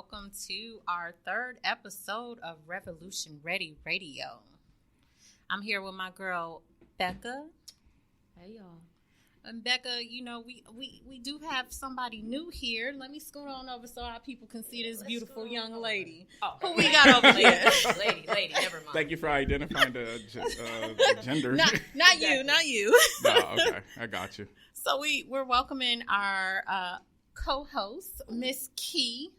welcome to our third episode of Revolution Ready Radio. I'm here with my girl, Becca. Hey, y'all. And Becca, you know, we do have somebody new here. Let me scoot on over so our people can see this beautiful young lady. Oh, who we got over here? Lady, never mind. Thank you for identifying the gender. Not you. No, okay, I got you. So we're welcoming our co-host, Miss Key.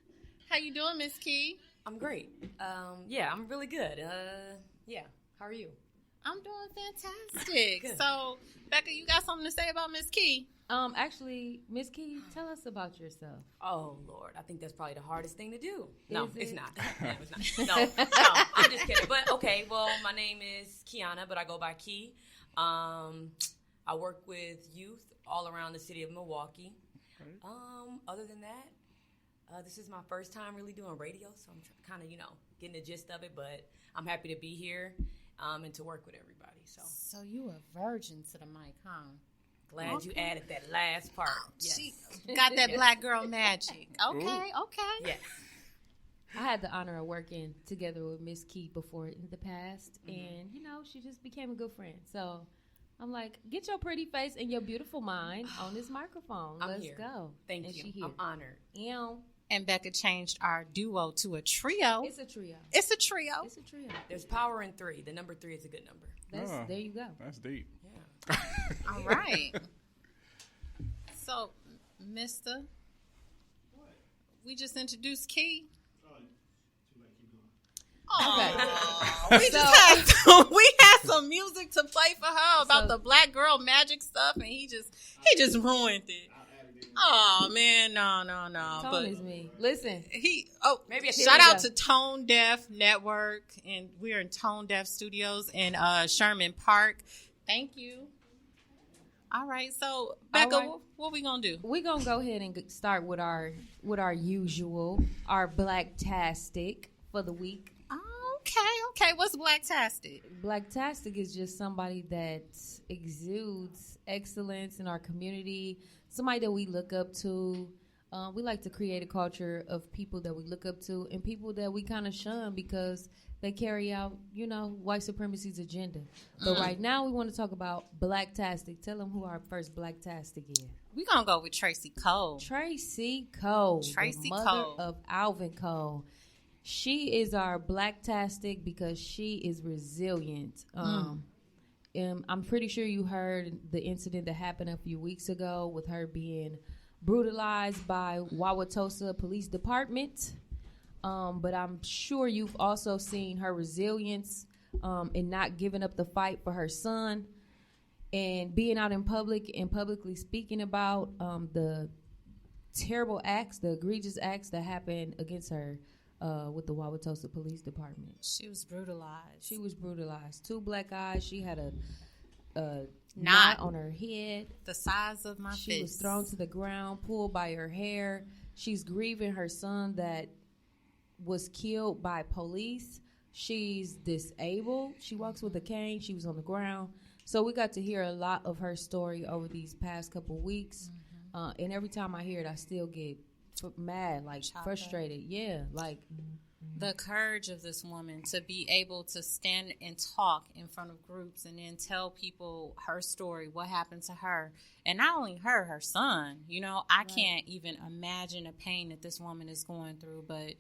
How you doing, Miss Key? I'm great. I'm really good. How are you? I'm doing fantastic. So, Becca, you got something to say about Miss Key? Actually, Miss Key, tell us about yourself. Oh, Lord. I think that's probably the hardest thing to do. It's not. No, I'm just kidding. But, okay, well, my name is Kiana, but I go by Key. I work with youth all around the city of Milwaukee. Okay. Other than that, this is my first time really doing radio, so I'm kind of, getting the gist of it, but I'm happy to be here. And to work with everybody. So you a virgin to the mic, huh? Glad you added that last part. Yes. She got that black girl magic. Okay. Yes. I had the honor of working together with Miss Key before in the past, and, she just became a good friend. So I'm like, get your pretty face and your beautiful mind on this microphone. Let's go. Thank you. I'm honored. And Becca changed our duo to a trio. It's a trio. There's power in 3. The number 3 is a good number. There you go. That's deep. Yeah. All right. So, Mister, we just introduced Key. Oh, okay. We had some music to play for her about the black girl magic stuff, and he just ruined it. Oh man, no. Tone is me. Listen, shout out to Tone Deaf Network, and we're in Tone Deaf Studios in Sherman Park. Thank you. All right, so Becca, what we gonna do? We're gonna go ahead and start with our usual, our Blacktastic for the week. Okay. What's Blacktastic? Blacktastic is just somebody that exudes excellence in our community. Somebody that we look up to. We like to create a culture of people that we look up to and people that we kind of shun because they carry out, white supremacy's agenda. But right now we want to talk about Blacktastic. Tell them who our first Blacktastic is. We're going to go with Tracy Cole. Tracy Cole. Tracy the mother of Alvin Cole. She is our Blacktastic because she is resilient. I'm pretty sure you heard the incident that happened a few weeks ago with her being brutalized by Wauwatosa Police Department. But I'm sure you've also seen her resilience in not giving up the fight for her son and being out in public and publicly speaking about the terrible acts, the egregious acts that happened against her. With the Wauwatosa Police Department. She was brutalized. 2 black eyes. She had a knot on her head. The size of my fist. She was thrown to the ground, pulled by her hair. She's grieving her son that was killed by police. She's disabled. She walks with a cane. She was on the ground. So we got to hear a lot of her story over these past couple weeks. And every time I hear it, I still get mad, frustrated. The courage of this woman to be able to stand and talk in front of groups and then tell people her story, what happened to her, and not only her son. I can't even imagine the pain that this woman is going through, but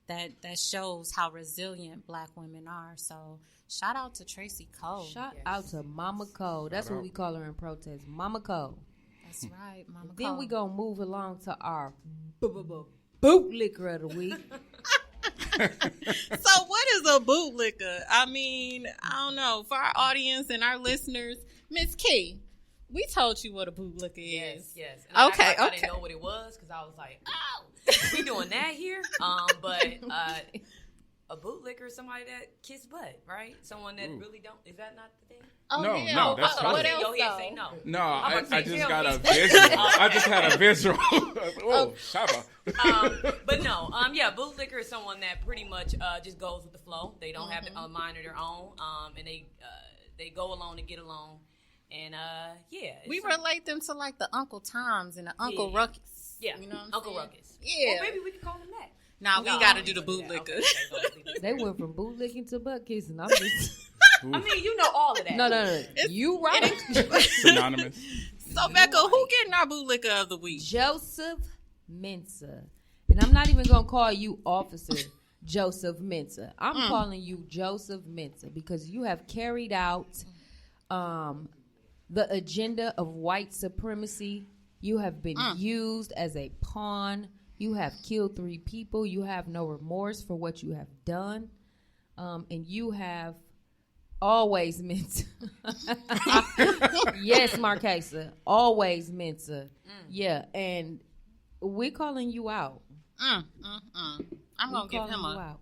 that shows how resilient black women are. So shout out to Tracy Cole. Shout out to Mama Cole. That's what we call her in protest, Mama Cole. That's right, Mama Cole. Then we gonna move along to our bootlicker of the week. So what is a bootlicker? I mean, I don't know. For our audience and our listeners, Miss Key, we told you what a bootlicker is. Yes. And I didn't know what it was because I was like, we doing that here? But a bootlicker is somebody that kiss butt, right? Someone that really don't. Is that not the thing? Oh, no, yeah. no, that's what funny. else? Say no. No, I just got a visual. I just had a visual. Shaba. But no, bootlicker is someone that pretty much just goes with the flow. They don't have a mind of their own, and they go along to get along. And we relate them to like the Uncle Toms and the Uncle Ruckus. Yeah, you know what I'm Uncle saying? Ruckus. Yeah, or maybe we could call them that. Nah, we got to do the bootlicker. They went from bootlicking to butt kissing. I'm just. I mean, you know all of that. No. You right. Synonymous. So, Becca, who getting our bootlicker of the week? Joseph Mensah. And I'm not even going to call you Officer Joseph Mensah. I'm calling you Joseph Mensah because you have carried out the agenda of white supremacy. You have been used as a pawn. You have killed 3 people. You have no remorse for what you have done. And you have always meant yes, Marquesa, always Mensah. Yeah, and we're calling you out. I'm going to give him a...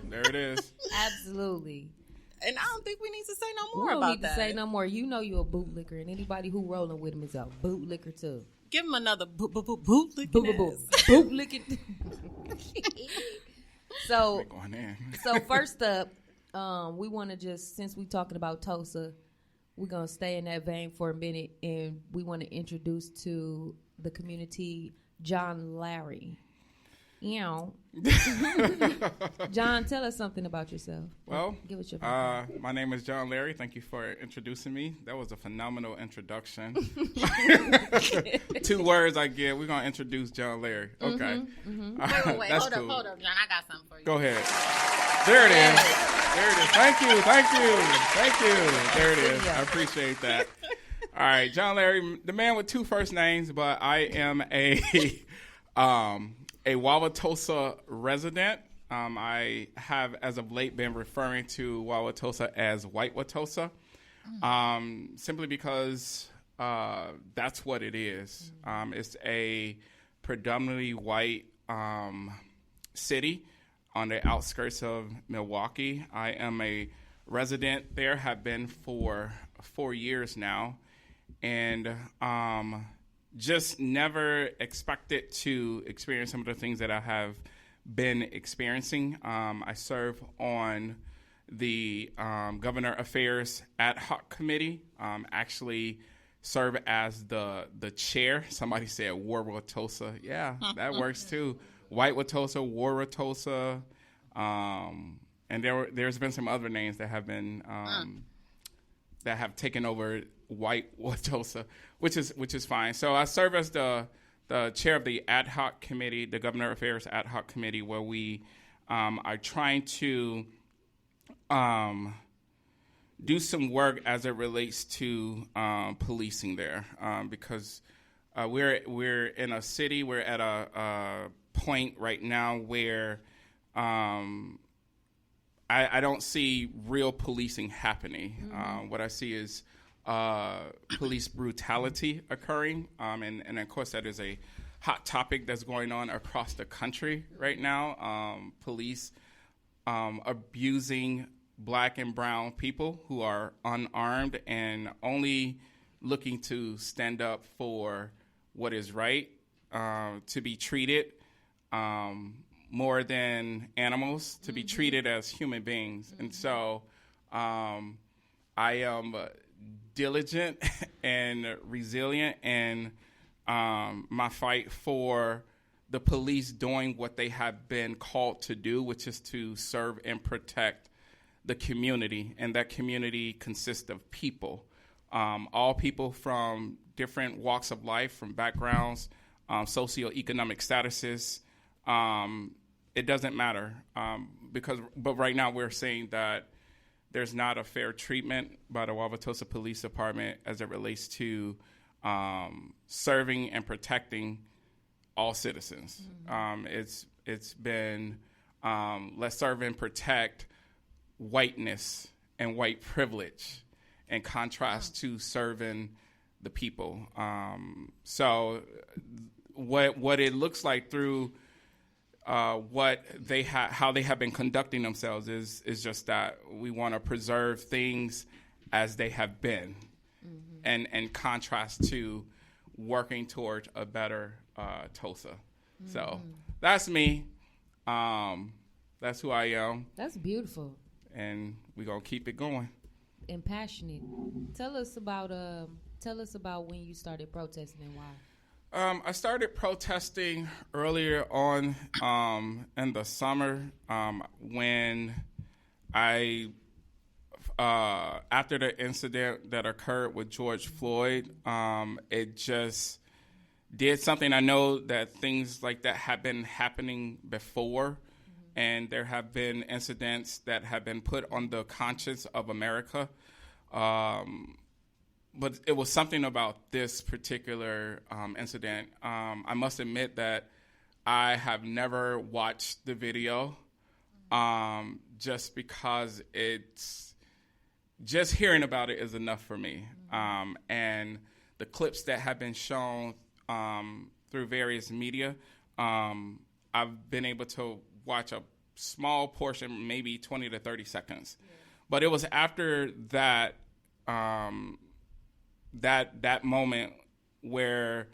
There it is. Absolutely. And I don't think we need to say no more we don't about need that. to say no more. You know you're a bootlicker, and anybody who rolling with him is a bootlicker too. Give him another bootlicker. Bootlicking. So first up, we want to just, since we're talking about Tulsa, we're going to stay in that vein for a minute, and we want to introduce to the community John Larry. John, tell us something about yourself. Well, give us your my name is John Larry. Thank you for introducing me. That was a phenomenal introduction. 2 words I get. We're going to introduce John Larry. Okay. Wait. Hold up, John. I got something for you. Go ahead. There it is. There it is. Thank you. There it is. I appreciate that. All right, John Larry, the man with 2 first names, but I am a Wauwatosa resident. I have, as of late, been referring to Wauwatosa as White Watosa, simply because that's what it is. It's a predominantly white city on the outskirts of Milwaukee. I am a resident there, have been for 4 years now, and just never expected to experience some of the things that I have been experiencing. I serve on the Governor Affairs Ad Hoc Committee, actually serve as the chair. Somebody said War Watosa. Yeah, that works too. White Watosa, War Watosa, and there's been some other names that have been that have taken over White Watosa, which is fine. So I serve as the chair of the ad hoc committee, the Governor Affairs Ad Hoc Committee, where we are trying to do some work as it relates to policing there, because we're in a city, we're at a point right now where I don't see real policing happening. What I see is police brutality occurring, and of course that is a hot topic that's going on across the country right now. Police abusing black and brown people who are unarmed and only looking to stand up for what is right, to be treated more than animals, to be treated as human beings. And so I am diligent and resilient in my fight for the police doing what they have been called to do, which is to serve and protect the community. And that community consists of people, all people from different walks of life, from backgrounds, socioeconomic statuses. It doesn't matter, but right now we're saying that there's not a fair treatment by the Wauwatosa Police Department as it relates to serving and protecting all citizens. It's been let's serve and protect whiteness and white privilege in contrast to serving the people. So what it looks like through what they how they have been conducting themselves is just that we want to preserve things as they have been, and contrast to working towards a better Tulsa. So that's me. That's who I am. That's beautiful. And we're gonna keep it going. And passionate. Tell us about when you started protesting and why. I started protesting earlier on in the summer when after the incident that occurred with George Floyd, it just did something. I know that things like that have been happening before, and there have been incidents that have been put on the conscience of America. But it was something about this particular incident. I must admit that I have never watched the video just because just hearing about it is enough for me. And the clips that have been shown through various media, I've been able to watch a small portion, maybe 20 to 30 seconds. Yeah. But it was after that that moment where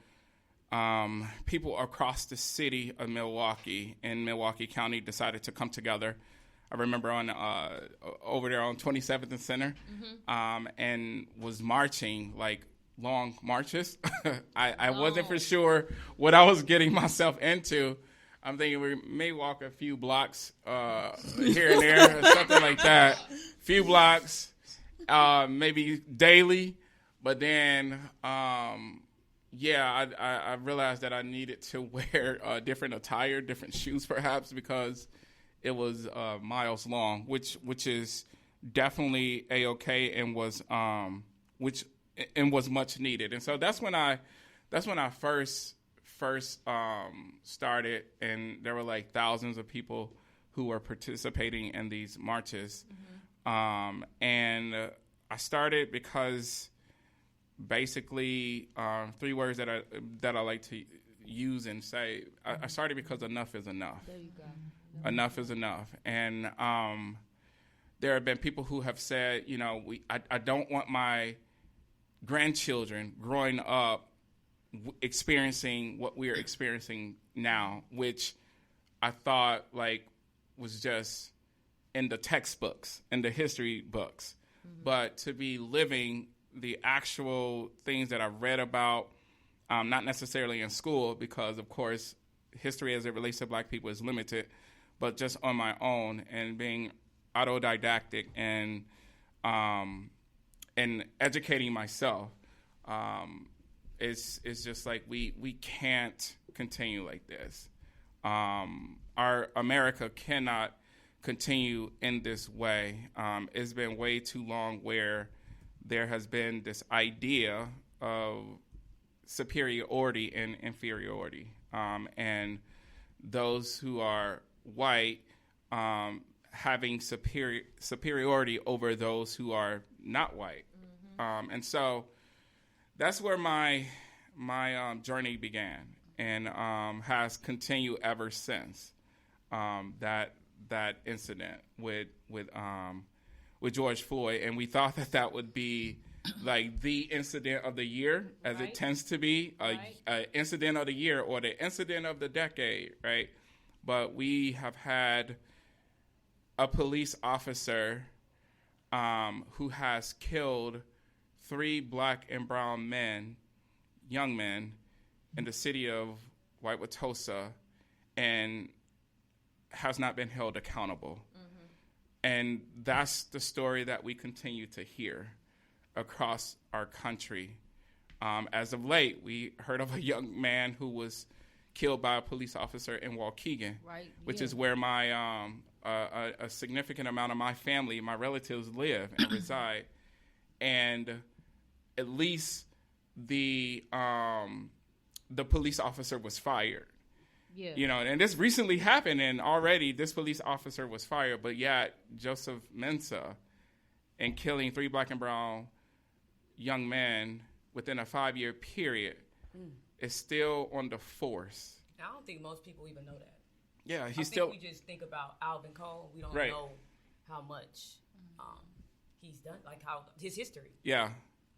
people across the city of Milwaukee in Milwaukee County decided to come together. I remember on over there on 27th and Center, and was marching, like long marches. I wasn't for sure what I was getting myself into. I'm thinking we may walk a few blocks here and there, or something like that. Few blocks, maybe daily. But then, I realized that I needed to wear different attire, different shoes perhaps, because it was miles long, which is definitely A-okay and was much needed. And so that's when I first started, and there were like thousands of people who were participating in these marches. And I started because basically 3 words that I like to use and say. I started because enough is enough. There you go. Enough is enough. And there have been people who have said, I don't want my grandchildren growing up experiencing what we are experiencing now, which I thought was just in the textbooks, in the history books. But to be living the actual things that I read about, not necessarily in school, because of course history as it relates to Black people is limited, but just on my own and being autodidactic and educating myself. It's just like we can't continue like this. Our America cannot continue in this way. It's been way too long where there has been this idea of superiority and inferiority, and those who are white having superiority over those who are not white. And so that's where my journey began, and has continued ever since that incident with George Floyd. And we thought that would be like the incident of the year, as it tends to be, a incident of the year or the incident of the decade, right? But we have had a police officer who has killed 3 Black and brown men, young men, in the city of White Watosa, and has not been held accountable. And that's the story that we continue to hear across our country. As of late, we heard of a young man who was killed by a police officer in Waukegan, which is where my a significant amount of my family, my relatives live and reside. And at least the police officer was fired. Yeah. And this recently happened, and already this police officer was fired, but yet Joseph Mensah, and killing 3 Black and brown young men within a 5-year period, is still on the force. I don't think most people even know that. Yeah, we just think about Alvin Cole. We don't know how much he's done, like how his history. Yeah,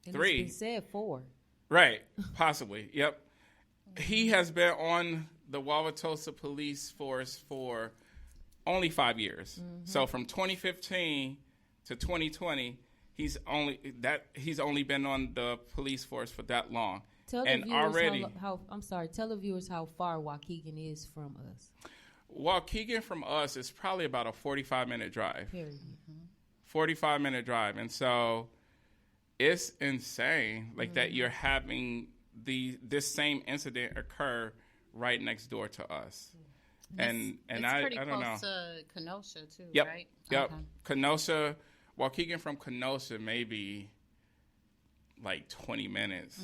and 3. It's been said 4. Right, possibly. Yep. He has been on the Wauwatosa police force for only 5 years. So from 2015 to 2020, he's only been on the police force for that long. Tell the And viewers already, tell the viewers how far Waukegan is from us. Waukegan from us is probably about a 45-minute drive. Period. 45-minute drive. And so it's insane that you're having this same incident occur right next door to us. And it's I pretty don't know. close to Kenosha too, Yep. right? Yep. Okay. Kenosha, Waukegan from Kenosha maybe like 20 minutes.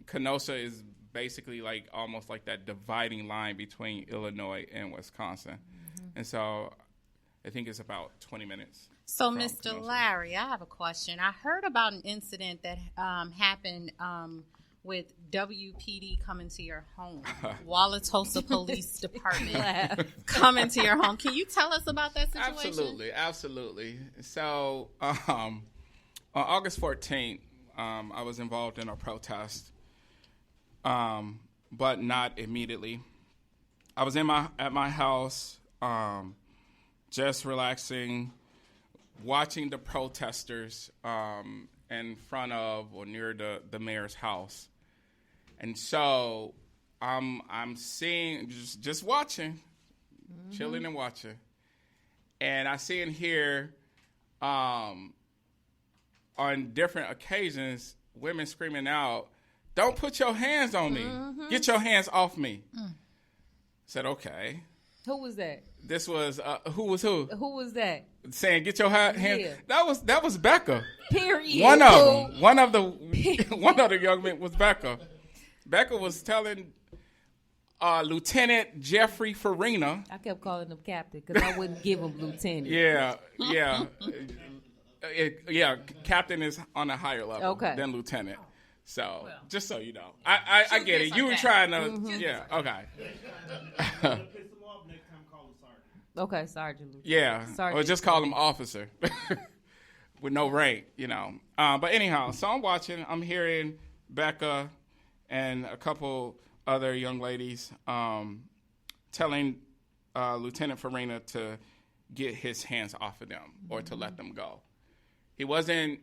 Kenosha is basically almost like that dividing line between Illinois and Wisconsin. And so I think it's about 20 minutes. So, from Mr. Kenosha. Larry, I have a question. I heard about an incident that happened with WPD coming to your home, Wauwatosa Police Department coming to your home. Can you tell us about that situation? Absolutely. So on August 14th, I was involved in a protest, but not immediately. I was at my house, just relaxing, watching the protesters in front of or near the mayor's house. And so I'm seeing, just watching, chilling and watching. And I see and hear on different occasions women screaming out, "Don't put your hands on me. Get your hands off me." I said, okay. Who was that? This was, who was who? Who was that? Saying, "Get your hands." Yeah. That was Becca. Period. One of them. One of the young men was Becca. Becca was telling Lieutenant Jeffrey Farina. I kept calling him captain because I wouldn't give him lieutenant. Yeah. Captain is on a higher level than lieutenant. So, just so you know. I get it. You were trying to, yeah, okay. Okay, Sergeant. Yeah, Sergeant. or just call him officer with no rank, But anyhow, so I'm watching. I'm hearing Becca and a couple other young ladies telling Lieutenant Farina to get his hands off of them or to let them go. He wasn't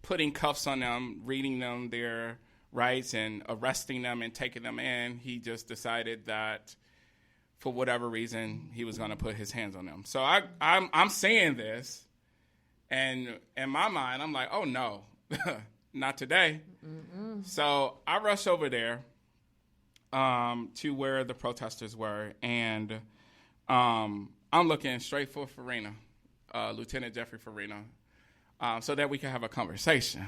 putting cuffs on them, reading them their rights and arresting them and taking them in. He just decided that for whatever reason, he was going to put his hands on them. So I'm saying this, and in my mind, I'm like, oh, no, not today. So I rush over there to where the protesters were, and I'm looking straight for Farina, Lieutenant Jeffrey Farina, so that we can have a conversation,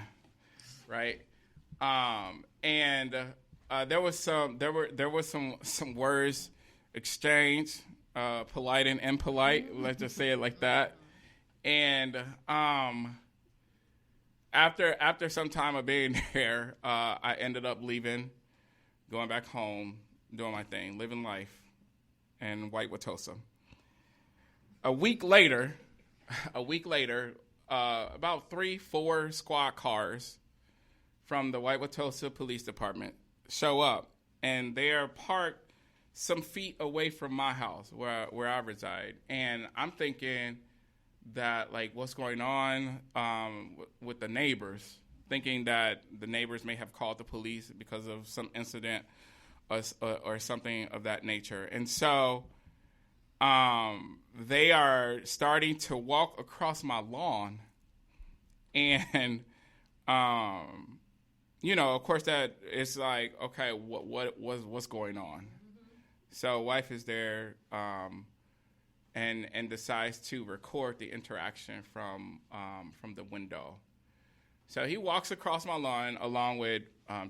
right? And there was some words exchanged, polite and impolite. Let's just say it like that. And after some time of being there, I ended up leaving, going back home, doing my thing, living life in Wauwatosa. A week later, about 3-4 squad cars from the Wauwatosa Police Department show up, and they are parked some feet away from my house where I reside. And I'm thinking that, what's going on with the neighbors, thinking that the neighbors may have called the police because of some incident or something of that nature. And so they are starting to walk across my lawn. And, of course, that it's like, okay, what's going on? So wife is there and decides to record the interaction from the window. So he walks across my lawn along with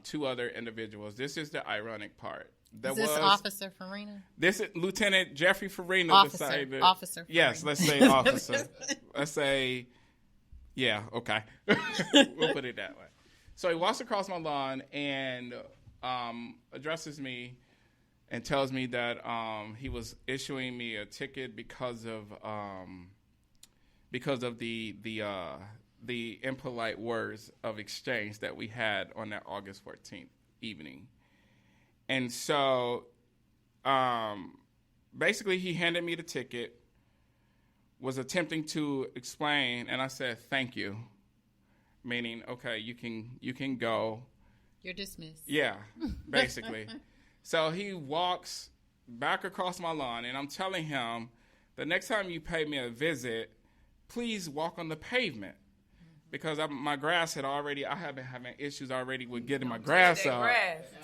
2 other individuals. This is the ironic part. Is this Officer Farina? This is Lieutenant Jeffrey Farina. Officer Farina. Yes, let's say officer. Let's say, yeah, okay. We'll put it that way. So he walks across my lawn and addresses me and tells me that he was issuing me a ticket because of the impolite words of exchange that we had on that August 14th evening. And so basically he handed me the ticket, was attempting to explain, and I said, thank you. meaning, okay, you can go. You're dismissed. Yeah, basically. So he walks back across my lawn, and I'm telling him, the next time you pay me a visit, please walk on the pavement. Because my grass I have been having issues already with getting my grass up.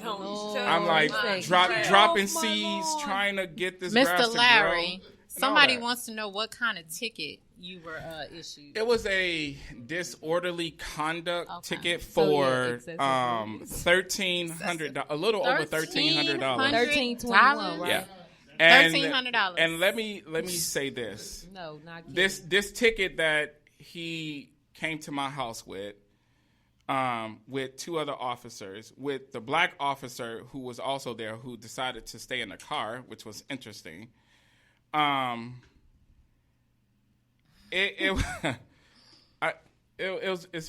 I'm like dropping seeds, trying to get this grass to grow. Mr. Larry, somebody wants to know what kind of ticket you were issued. It was a disorderly conduct ticket for $1,300, a little over $1,300. $1,321, right? Yeah. $1,300. And let me say this. No, not this ticket that he came to my house with two other officers, with the black officer who was also there, who decided to stay in the car, which was interesting. It's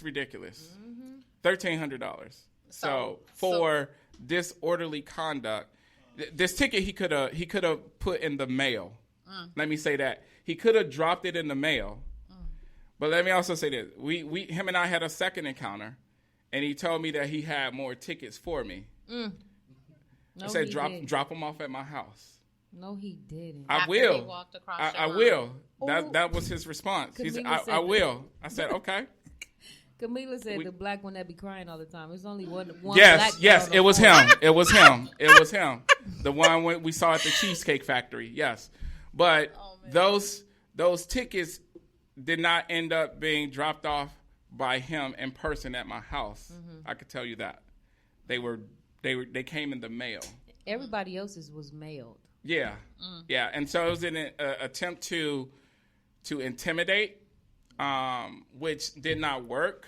ridiculous. $1,300. So for disorderly conduct, this ticket he could have put in the mail. Let me say that he could have dropped it in the mail. But let me also say this: him and I had a second encounter, and he told me that he had more tickets for me. No, I said, drop them off at my house. No, he didn't. I will. I will. That was his response. He said, I will. I said, okay. Camila said the black one that be crying all the time. There's only one yes, black yes, girl it was him. It was him. It was him. The one we saw at the Cheesecake Factory. Yes, but those tickets did not end up being dropped off by him in person at my house. I could tell you that. They came in the mail. Everybody else's was mailed. Yeah. Yeah. And so it was an attempt to intimidate, which did not work.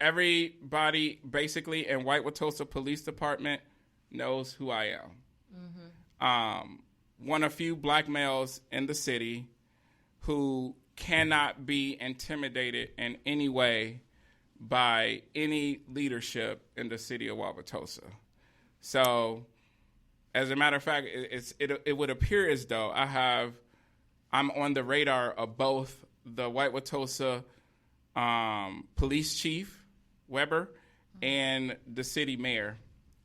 Everybody basically in White Watosa Police Department knows who I am. One of few black males in the city who cannot be intimidated in any way by any leadership in the city of Wauwatosa. So, as a matter of fact, it would appear as though I'm on the radar of both the White Watosa police chief, Weber, and the city mayor.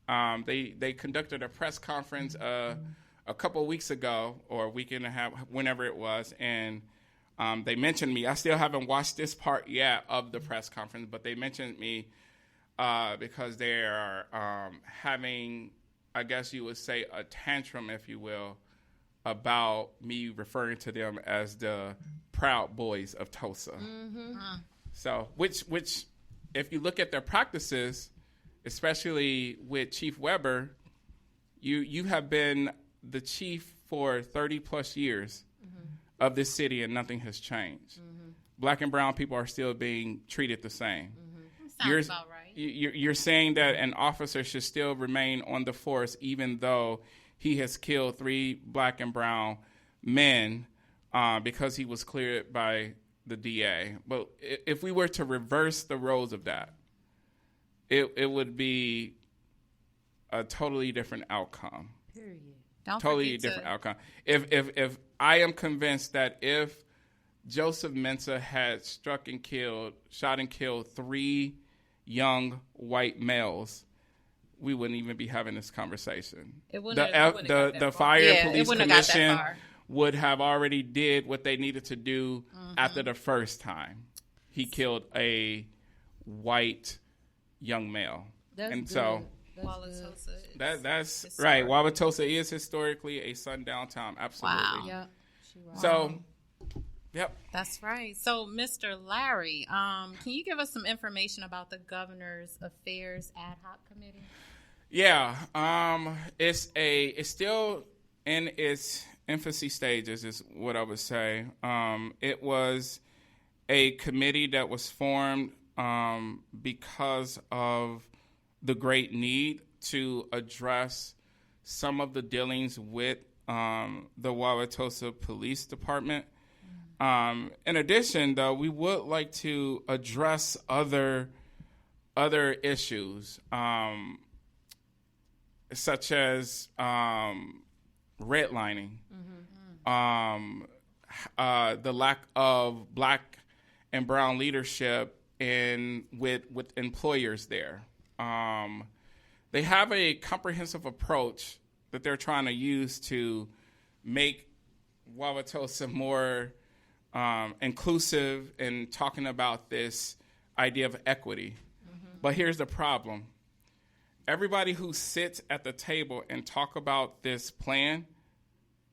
They conducted a press conference a couple of weeks ago, or a week and a half, whenever it was, and they mentioned me. I still haven't watched this part yet of the press conference, but they mentioned me because they are having, I guess you would say, a tantrum, if you will, about me referring to them as the Proud Boys of Tosa. So, which, if you look at their practices, especially with Chief Weber, you have been the chief for 30 plus years of this city, and nothing has changed. Black and brown people are still being treated the same. Sounds about right. You're saying that an officer should still remain on the force even though he has killed 3 black and brown men because he was cleared by the DA. But if we were to reverse the roles of that, it would be a totally different outcome. Period. Totally different outcome. If I am convinced that if Joseph Mensah had shot and killed 3 young white males, we wouldn't even be having this conversation. The Fire and Police Commission would have already did what they needed to do after the first time he killed a white young male. So that's right. Wauwatosa is historically a sundown town. Absolutely. Wow. Yeah. So, yep. That's right. So, Mr. Larry, can you give us some information about the Governor's Affairs Ad Hoc Committee? Yeah. It's still in its infancy stages, is what I would say. It was a committee that was formed because of the great need to address some of the dealings with the Wauwatosa Police Department. In addition, though, we would like to address other issues, such as redlining, the lack of black and brown leadership with employers there. They have a comprehensive approach that they're trying to use to make Wauwatosa more inclusive in talking about this idea of equity. Mm-hmm. But here's the problem. Everybody who sits at the table and talk about this plan,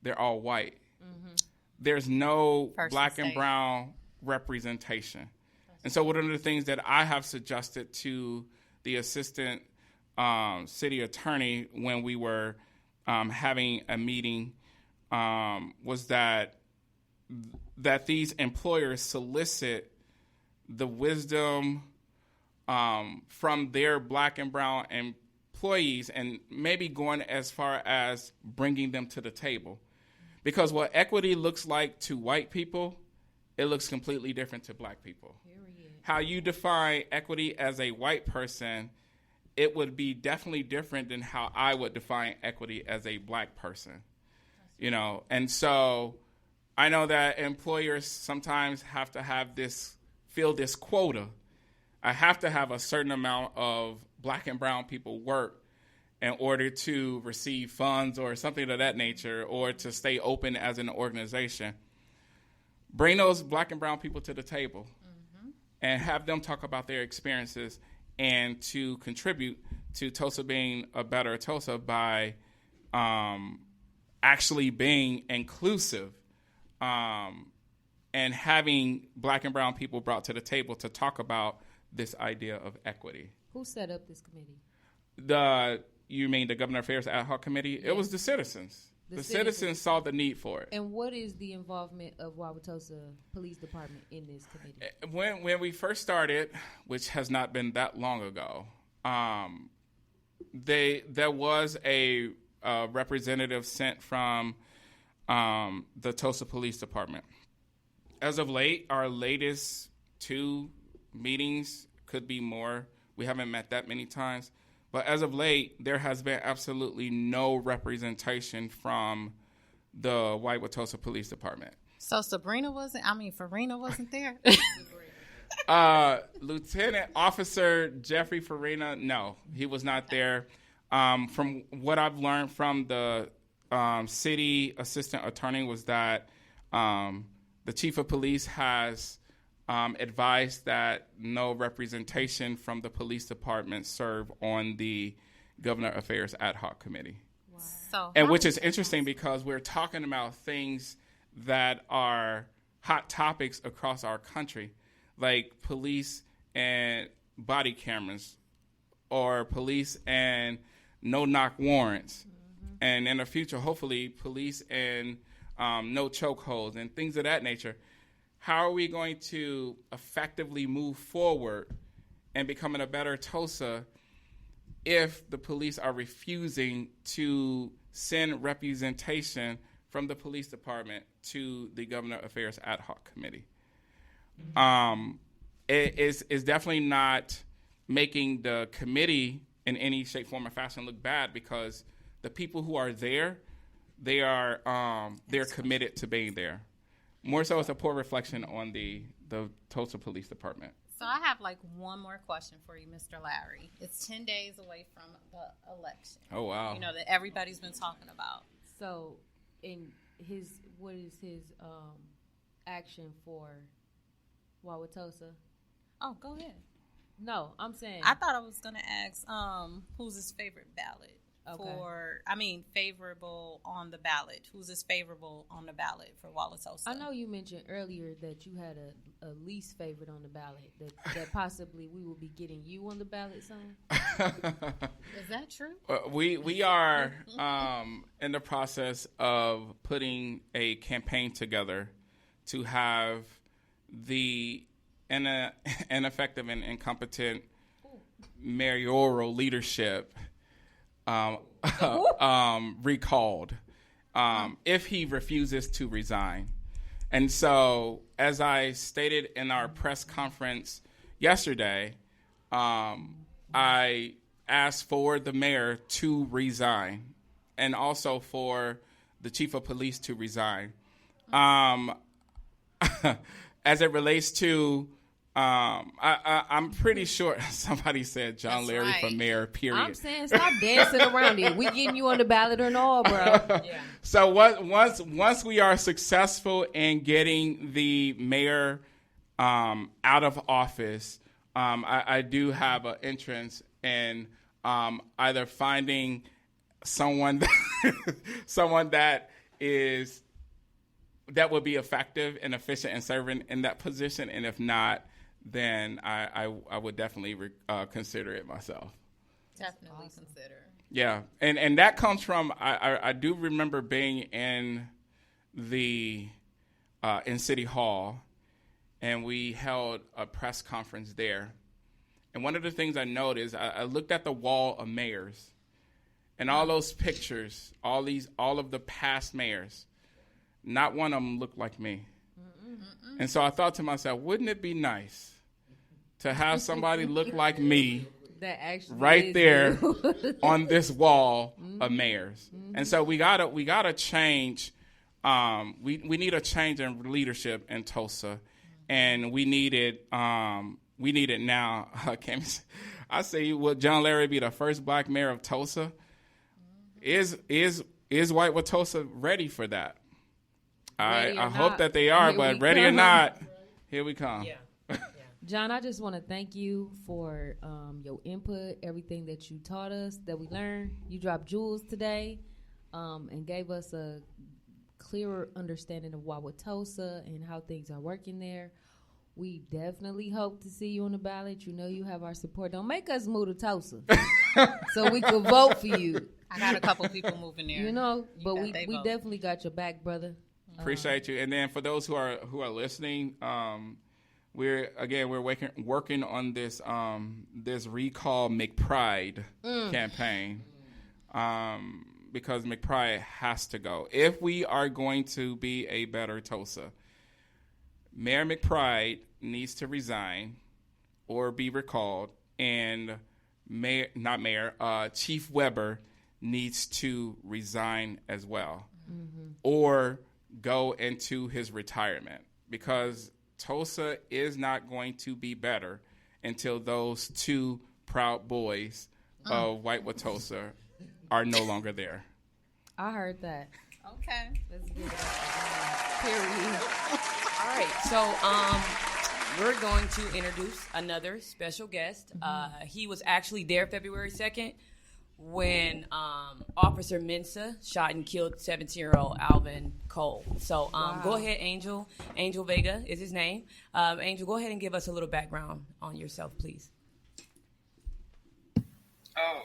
they're all white. Mm-hmm. There's no black and brown representation. And so one of the things that I have suggested to the assistant city attorney when we were having a meeting was that these employers solicit the wisdom from their black and brown employees and maybe going as far as bringing them to the table. Because what equity looks like to white people, it looks completely different to black people. Period. How you define equity as a white person, it would be definitely different than how I would define equity as a black person. You know, and so I know that employers sometimes have to fill this quota. I have to have a certain amount of black and brown people work in order to receive funds or something of that nature, or to stay open as an organization. Bring those black and brown people to the table and have them talk about their experiences and to contribute to Tulsa being a better Tulsa by actually being inclusive and having black and brown people brought to the table to talk about this idea of equity. Who set up this committee? You mean the Governor Affairs Ad Hoc Committee? Yes. It was the citizens. The citizens saw the need for it. And what is the involvement of Wauwatosa Police Department in this committee? When we first started, which has not been that long ago, there was a representative sent from the Tulsa Police Department. As of late, our latest 2 meetings, could be more. We haven't met that many times. But as of late, there has been absolutely no representation from the Wauwatosa Police Department. So Farina wasn't there? Lieutenant Officer Jeffrey Farina, no, he was not there. From what I've learned from the city assistant attorney was that the chief of police has advised that no representation from the police department serve on the Governor Affairs Ad Hoc Committee. Wow. And which is interesting because we're talking about things that are hot topics across our country, like police and body cameras or police and no-knock warrants. Mm-hmm. And in the future, hopefully, police and no chokeholds and things of that nature. How are we going to effectively move forward and becoming a better Tulsa if the police are refusing to send representation from the police department to the Governor Affairs Ad Hoc Committee? Mm-hmm. It is definitely not making the committee in any shape, form, or fashion look bad because the people who are there, they're committed to being there. More so, it's a poor reflection on the Tulsa Police Department. So I have one more question for you, Mr. Lowry. It's 10 days away from the election. Oh, wow. You know, that everybody's been talking about. So, what is his action for Wauwatosa? Oh, go ahead. No, I'm saying. I thought I was going to ask who's his favorite ballot. Favorable on the ballot. Who's is favorable on the ballot for Wauwatosa? I know you mentioned earlier that you had a least favorite on the ballot, that possibly we will be getting you on the ballot soon. Is that true? We are in the process of putting a campaign together to have the ineffective and incompetent mayoral leadership recalled if he refuses to resign. And so, as I stated in our press conference yesterday, I asked for the mayor to resign and also for the chief of police to resign. As it relates to I'm pretty sure somebody said John That's Larry right. for mayor, period. I'm saying stop dancing around it. We getting you on the ballot or no, bro. Yeah. So once we are successful in getting the mayor out of office, I do have an interest in either finding someone that would be effective and efficient and serving in that position, and if not, then I would definitely consider it myself. Definitely consider. Yeah, and that comes from I do remember being in the in City Hall, and we held a press conference there. And one of the things I noticed, I looked at the wall of mayors, and all those pictures, all of the past mayors, not one of them looked like me. And so I thought to myself, wouldn't it be nice to have somebody look like me That actually right is there you. on this wall of mayors? And so we gotta change. We need a change in leadership in Tulsa, and we need it. We need it now. I say, will John Larry be the first black mayor of Tulsa? Is White Watosa ready for that? I hope that they are, but ready or not, here we come. Yeah. John, I just want to thank you for your input, everything that you taught us, that we learned. You dropped jewels today and gave us a clearer understanding of Wauwatosa and how things are working there. We definitely hope to see you on the ballot. You know you have our support. Don't make us move to Tulsa so we can vote for you. I got a couple people moving there. You know, but we vote. definitely got your back, brother. Appreciate you. And then for those who are listening, we're working on this this Recall McPride campaign, because McPride has to go if we are going to be a better Tulsa. Mayor McPride needs to resign or be recalled, and Chief Weber needs to resign as well, or go into his retirement, because Tulsa is not going to be better until those two proud boys of White Watosa are no longer there. I heard that. Okay. Let's give it up. Period. All right, so we're going to introduce another special guest. He was actually there February 2nd when Officer Mensa shot and killed 17-year-old Alvin Cole. So go ahead, Angel. Angel Vega is his name. Angel, go ahead and give us a little background on yourself, please. Oh,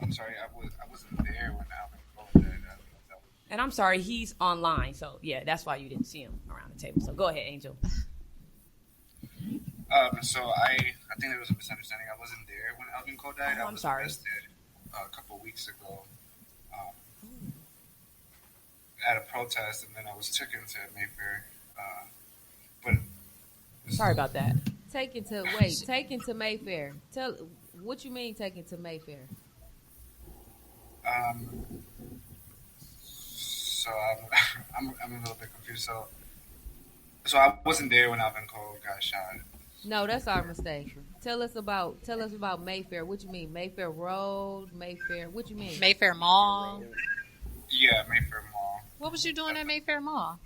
I'm sorry. I wasn't there when Alvin Cole died. And I'm sorry, he's online. So, yeah, that's why you didn't see him around the table. So go ahead, Angel. So I think there was a misunderstanding. I wasn't there when Alvin Cole died. Oh, I I'm was sorry. arrested a couple of weeks ago at a protest, and then I was taken to Mayfair. Sorry about that. Taken to Mayfair. Tell what you mean taken to Mayfair. So I'm a little bit confused. So I wasn't there when Alvin Cole got shot. No, that's our mistake. Tell us about Mayfair. What you mean? Mayfair Road, Mayfair. What you mean? Mayfair Mall. Yeah, Mayfair Mall. What was you doing at Mayfair Mall?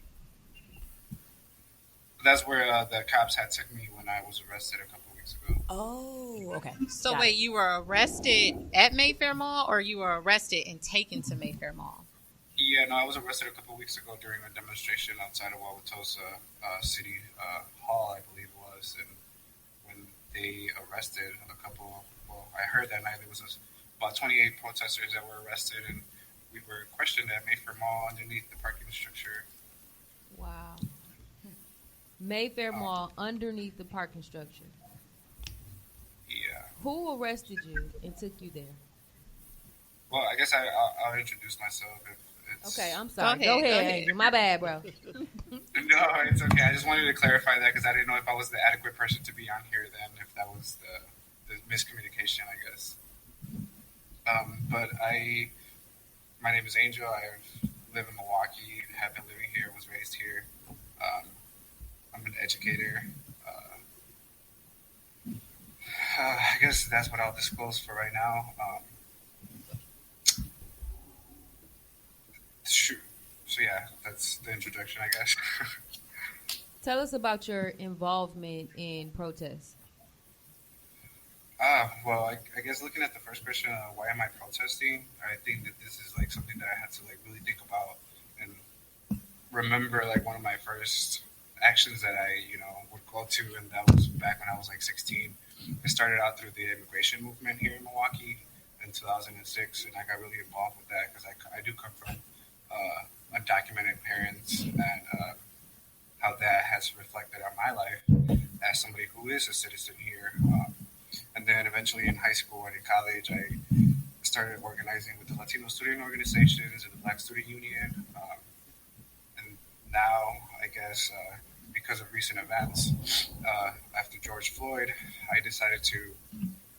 That's where the cops had took me when I was arrested a couple of weeks ago. Oh, okay. So Got wait, it. you were arrested at Mayfair Mall, or you were arrested and taken to Mayfair Mall? Yeah, no, I was arrested a couple of weeks ago during a demonstration outside of Wauwatosa City Hall, I believe it was. And when they arrested I heard that night there was about 28 protesters that were arrested, and we were questioned at Mayfair Mall underneath the parking structure. Wow. Mayfair Mall underneath the parking structure. Yeah. Who arrested you and took you there? Well, I guess I'll introduce myself. Okay, I'm sorry. Go ahead, Angel. My bad, bro. No, it's okay. I just wanted to clarify that because I didn't know if I was the adequate person to be on here then, if that was the miscommunication, I guess. But my name is Angel. I live in Milwaukee, have been living here, was raised here. I'm an educator. I guess that's what I'll disclose for right now. Shoot. So yeah, that's the introduction, I guess. Tell us about your involvement in protests. Well, I guess looking at the first question, why am I protesting? I think that this is like something that I had to like really think about and remember. Like one of my first actions that I, would go to, and that was back when I was like 16. It started out through the immigration movement here in Milwaukee in 2006, and I got really involved with that because I do come from undocumented parents, and how that has reflected on my life as somebody who is a citizen here. And then eventually in high school and in college, I started organizing with the Latino student organizations and the Black Student Union. And now, I guess, because of recent events, after George Floyd, I decided to.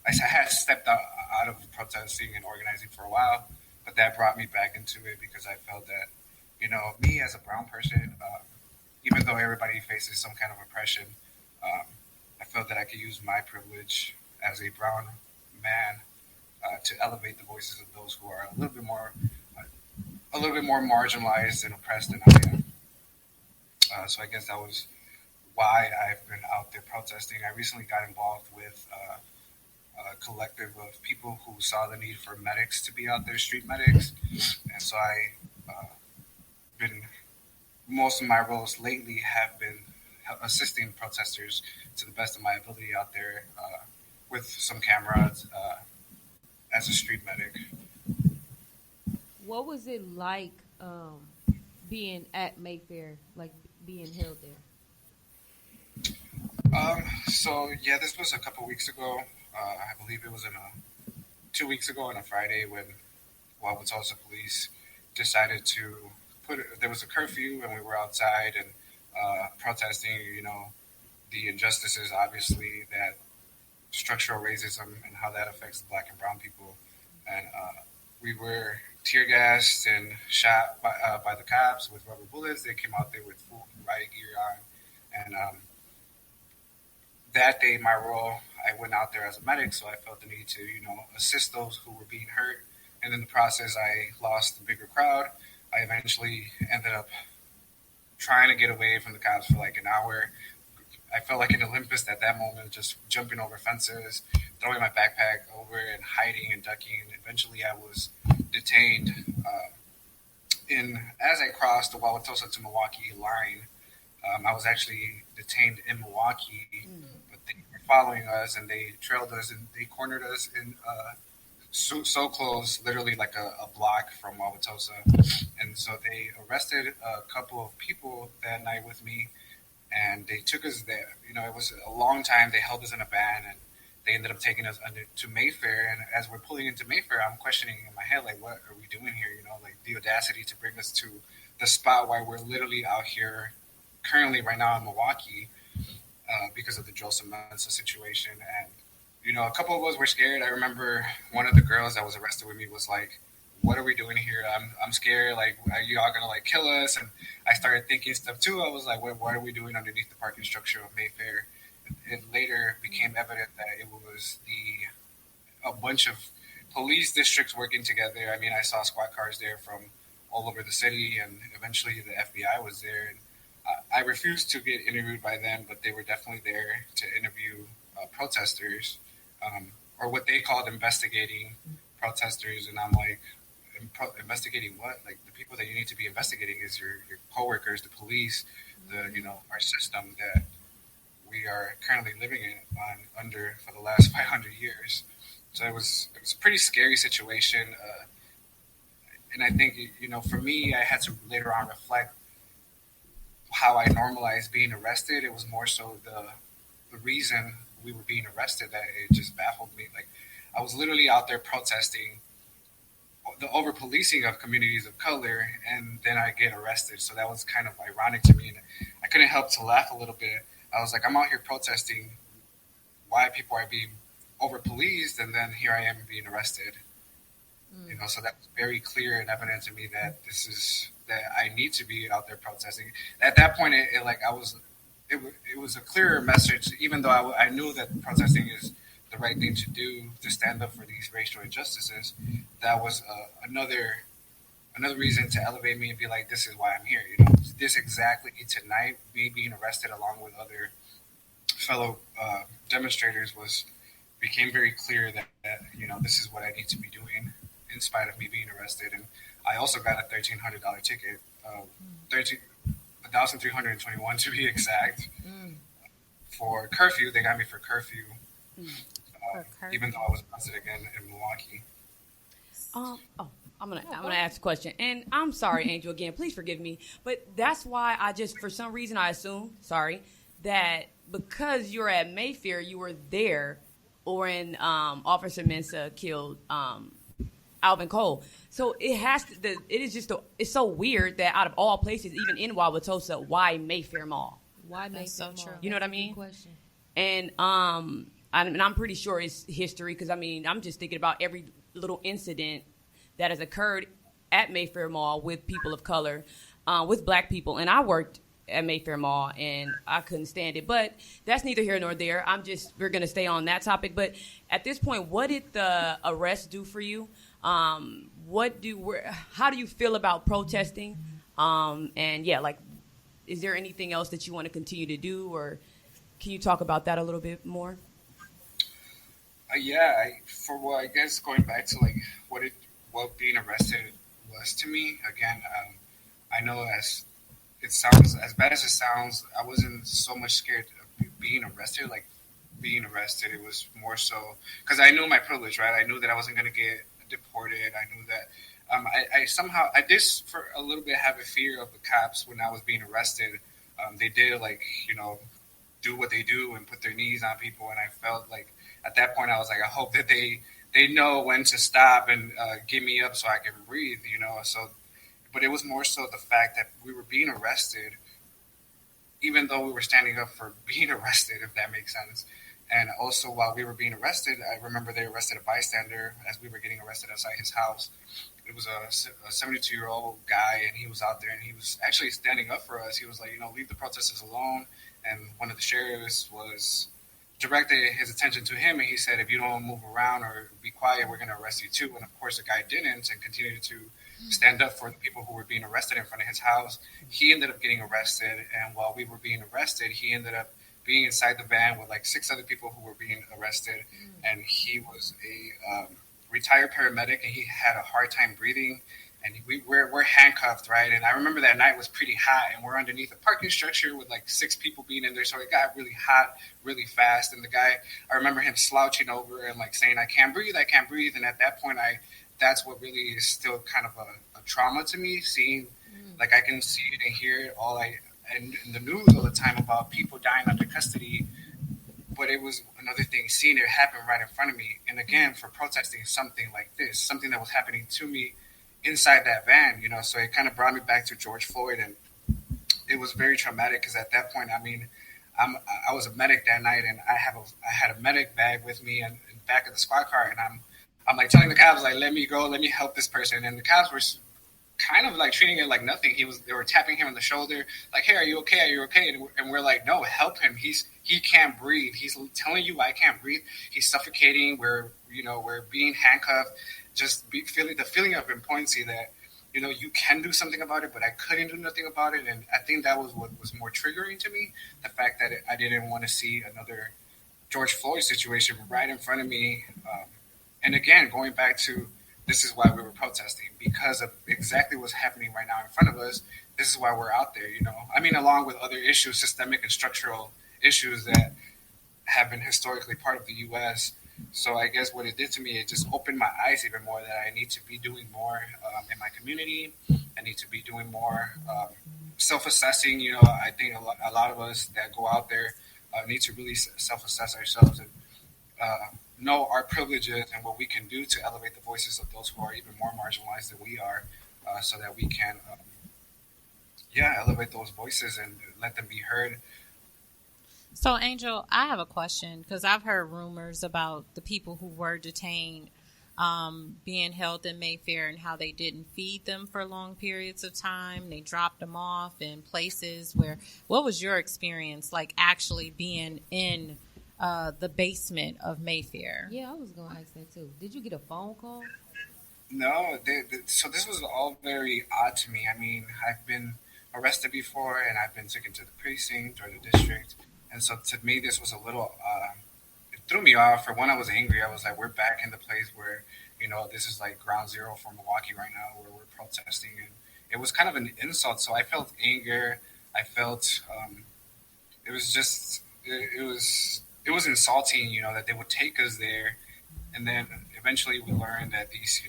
I had stepped out of protesting and organizing for a while, but that brought me back into it because I felt that, me as a brown person, even though everybody faces some kind of oppression, I felt that I could use my privilege as a brown man to elevate the voices of those who are a little bit more marginalized and oppressed than I am. So I guess that was why I've been out there protesting. I recently got involved with a collective of people who saw the need for medics to be out there, street medics, and so been most of my roles lately have been assisting protesters to the best of my ability out there with some cameras as a street medic. What was it like being at Mayfair, like being held there? So yeah, this was a couple weeks ago. I believe it was 2 weeks ago on a Friday when Wauwatosa police decided to there was a curfew and we were outside and protesting, the injustices, obviously, that structural racism and how that affects Black and brown people. And we were tear gassed and shot by the cops with rubber bullets. They came out there with full riot gear on. And that day, my role, I went out there as a medic, so I felt the need to, assist those who were being hurt. And in the process, I lost the bigger crowd. I eventually ended up trying to get away from the cops for like an hour. I felt like an Olympus at that moment, just jumping over fences, throwing my backpack over and hiding and ducking. Eventually, I was detained as I crossed the Wauwatosa to Milwaukee line. I was actually detained in Milwaukee, but they were following us and they trailed us and they cornered us in so close, literally like a block from Wauwatosa. And so they arrested a couple of people that night with me, and they took us there. It was a long time. They held us in a van, and they ended up taking us to Mayfair. And as we're pulling into Mayfair, I'm questioning in my head, like, what are we doing here? Like the audacity to bring us to the spot where we're literally out here currently right now in Milwaukee because of the Joseph Mensa situation. And a couple of us were scared. I remember one of the girls that was arrested with me was like, "What are we doing here? I'm scared. Like, are you all gonna like kill us?" And I started thinking stuff too. I was like, "What are we doing underneath the parking structure of Mayfair?" It later became evident that it was a bunch of police districts working together. I mean, I saw squad cars there from all over the city, and eventually the FBI was there. And I refused to get interviewed by them, but they were definitely there to interview protesters. Or what they called investigating protesters, and I'm like, investigating what? Like the people that you need to be investigating is your coworkers, the police, our system that we are currently living under for the last 500 years. So it was a pretty scary situation, and I think for me, I had to later on reflect how I normalized being arrested. It was more so the reason we were being arrested that it just baffled me. Like I was literally out there protesting the over policing of communities of color, and then I get arrested. So that was kind of ironic to me, and I couldn't help to laugh a little bit. I was like, I'm out here protesting why people are being over policed, and then here I am being arrested. So that was very clear and evident to me that that I need to be out there protesting. At that point, it was a clearer message, even though I knew that protesting is the right thing to do to stand up for these racial injustices, that was another reason to elevate me and be like, this is why I'm here. This exactly tonight, me being arrested along with other fellow demonstrators became very clear that this is what I need to be doing in spite of me being arrested. And I also got a $1,300 ticket, 1,321 to be exact, for curfew. They got me for curfew, even though I was arrested again in Milwaukee. I'm gonna ask a question, and I'm sorry, Angel. Again, please forgive me, but that's why for some reason I assume, that because you're at Mayfair, you were there, or when Officer Mensah killed Alvin Cole. So it's so weird that out of all places, even in Wauwatosa, why Mayfair Mall? Why Mayfair so Mall? true. You know what I mean? Question. And I'm pretty sure it's history, because I'm just thinking about every little incident that has occurred at Mayfair Mall with people of color, with black people. And I worked at Mayfair Mall, and I couldn't stand it. But that's neither here nor there. We're going to stay on that topic. But at this point, what did the arrest do for you? How do you feel about protesting? Is there anything else that you want to continue to do, or can you talk about that a little bit more? I guess going back to like what being arrested was to me. Again, I know it sounds as bad as it sounds. I wasn't so much scared of being arrested. Like being arrested, it was more so because I knew my privilege, right? I knew that I wasn't going to get deported. I knew that I did for a little bit have a fear of the cops when I was being arrested. They did do what they do and put their knees on people, and I felt like at that point I was like, I hope that they know when to stop and get me up so I can breathe, but it was more so the fact that we were being arrested, even though we were standing up for being arrested, if that makes sense. And also, while we were being arrested, I remember they arrested a bystander as we were getting arrested outside his house. It was a 72-year-old guy, and he was out there, and he was actually standing up for us. He was like, leave the protesters alone. And one of the sheriffs directed his attention to him, and he said, if you don't move around or be quiet, we're going to arrest you too. And of course, the guy didn't, and continued to stand up for the people who were being arrested in front of his house. He ended up getting arrested, and while we were being arrested, he ended up being inside the van with like 6 other people who were being arrested. And he was a retired paramedic, and he had a hard time breathing. And we're handcuffed, right? And I remember that night was pretty hot, and we're underneath a parking structure with like 6 people being in there. So it got really hot really fast. And the guy, I remember him slouching over and like saying, I can't breathe. And at that point, that's what really is still kind of a trauma to me, seeing, like I can see it and hear it and in the news all the time about people dying under custody. But it was another thing, seeing it happen right in front of me. And again, for protesting something like this, something that was happening to me inside that van, so it kind of brought me back to George Floyd. And it was very traumatic because at that point, I was a medic that night, and I had a medic bag with me in the back of the squad car, and I'm like telling the cops, like, let me go, let me help this person. And the cops were kind of like treating it like nothing. They were tapping him on the shoulder, like, hey, are you okay? Are you okay? And we're like, no, help him. He can't breathe. He's telling you I can't breathe. He's suffocating. We're being handcuffed. Just feeling the feeling of impotency that, you can do something about it, but I couldn't do nothing about it. And I think that was what was more triggering to me, the fact that I didn't want to see another George Floyd situation right in front of me. And again, going back to, this is why we were protesting, because of exactly what's happening right now in front of us. This is why we're out there, along with other issues, systemic and structural issues that have been historically part of the U.S. So I guess what it did to me, it just opened my eyes even more that I need to be doing more in my community. I need to be doing more self-assessing. I think a lot of us that go out there need to really self-assess ourselves and know our privileges and what we can do to elevate the voices of those who are even more marginalized than we are, so that we can, elevate those voices and let them be heard. So, Angel, I have a question, because I've heard rumors about the people who were detained being held in Mayfair and how they didn't feed them for long periods of time. They dropped them off in places what was your experience like actually being in the basement of Mayfair. Yeah, I was going to ask that too. Did you get a phone call? No, so this was all very odd to me. I mean, I've been arrested before, and I've been taken to the precinct or the district, and so to me, this was a little. It threw me off. For one, I was angry. I was like, "We're back in the place where, this is like ground zero for Milwaukee right now, where we're protesting," and it was kind of an insult. So I felt anger. I felt it was just it was insulting, that they would take us there, and then eventually we learned that these,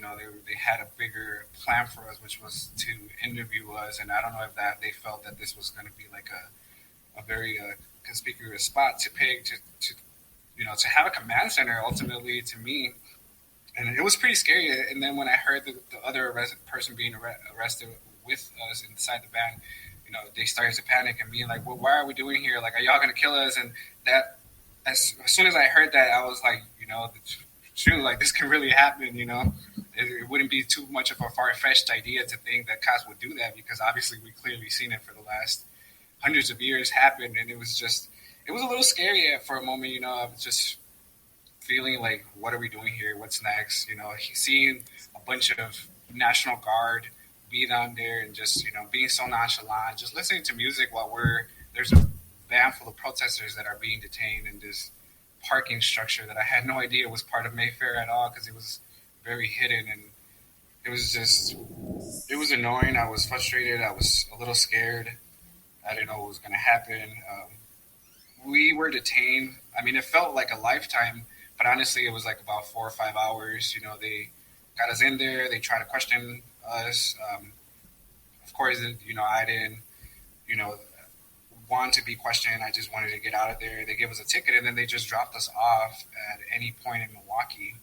they had a bigger plan for us, which was to interview us. And I don't know if that they felt that this was going to be like a very conspicuous spot to pick to have a command center ultimately to me. And it was pretty scary. And then when I heard the other person being arrested with us inside the van, they started to panic and being like, "Well, why are we doing here? Like, are y'all going to kill us?" And that, as soon as I heard that, I was like, true, like this can really happen. It wouldn't be too much of a far-fetched idea to think that cops would do that, because obviously we clearly seen it for the last hundreds of years happen. And it was a little scary for a moment. I was just feeling like, what are we doing here? What's next? Seeing a bunch of National Guard be down there and just, being so nonchalant, just listening to music while there's a van full of protesters that are being detained in this parking structure that I had no idea was part of Mayfair at all, because it was very hidden. And it was annoying. I was frustrated. I was a little scared. I didn't know what was going to happen. We were detained. I mean, it felt like a lifetime, but honestly, it was like about 4 or 5 hours. They got us in there. They tried to question us. Of course, I didn't, want to be questioned. I just wanted to get out of there. They gave us a ticket, and then they just dropped us off at any point in Milwaukee.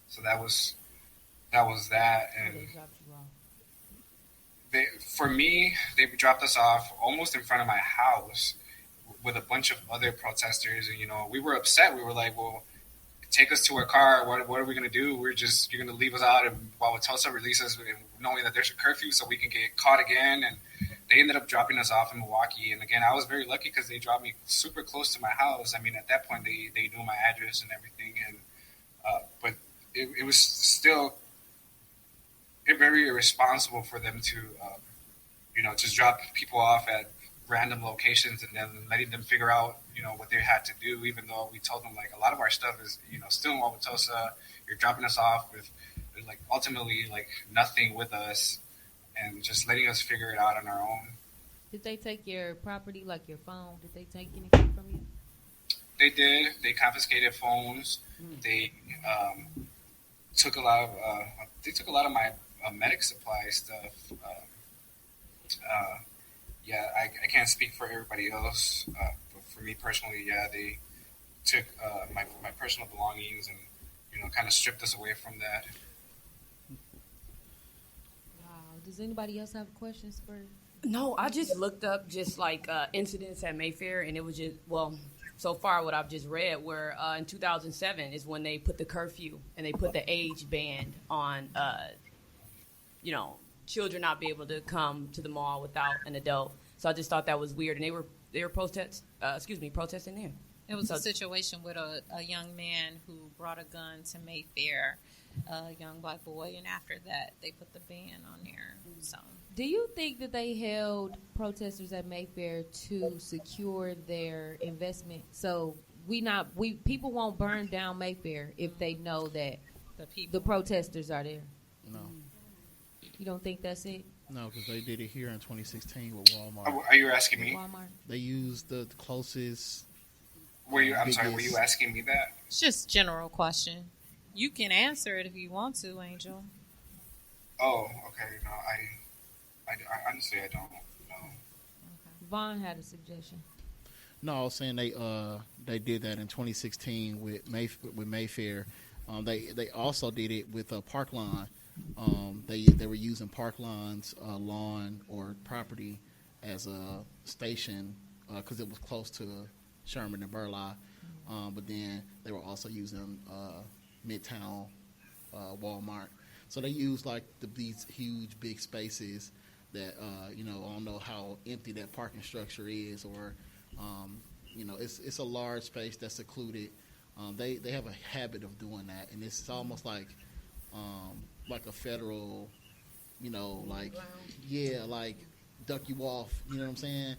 So that was that. And for me, they dropped us off almost in front of my house with a bunch of other protesters, and we were upset. We were like, "Well, take us to our car. What are we going to do? You're going to leave us out, and Wauwatosa release us, knowing that there's a curfew, so we can get caught again." And they ended up dropping us off in Milwaukee. And again, I was very lucky because they dropped me super close to my house. I mean, at that point, they knew my address and everything. And but it was still very irresponsible for them to, just drop people off at random locations and then letting them figure out, what they had to do, even though we told them, like, a lot of our stuff is, still in Wauwatosa. You're dropping us off with, like, ultimately, like, nothing with us, and just letting us figure it out on our own. Did they take your property, like your phone? Did they take anything from you? They did. They confiscated phones. They took a lot of my medic supply stuff. Yeah, I can't speak for everybody else, but for me personally, yeah, they took my personal belongings and kind of stripped us away from that. Does anybody else have questions for? No, I just looked up just like incidents at Mayfair, and it was just, so far what I've just read, where in 2007 is when they put the curfew and they put the age band on, children not be able to come to the mall without an adult. So I just thought that was weird, and they were protesting there. It was a situation with a young man who brought a gun to Mayfair, a young black boy, and after that, they put the ban on there. So, do you think that they held protesters at Mayfair to secure their investment? So people won't burn down Mayfair if they know that the protesters are there. No. You don't think that's it? No, because they did it here in 2016 with Walmart. Are you asking me? Walmart. They used the closest. Were you asking me that? It's just general question. You can answer it if you want to, Angel. Oh, okay. No, I honestly, I don't know. Okay. Vaughn had a suggestion. No, I was saying they did that in 2016 with Mayfair. They also did it with Parkline. They were using Parkline's lawn or property as a station because it was close to Sherman and Burleigh. But then they were also using Midtown Walmart. So they use like these huge big spaces that I don't know how empty that parking structure is, or it's a large space that's secluded. They have a habit of doing that, and it's almost like a federal, like like duck you off. You know what I'm saying?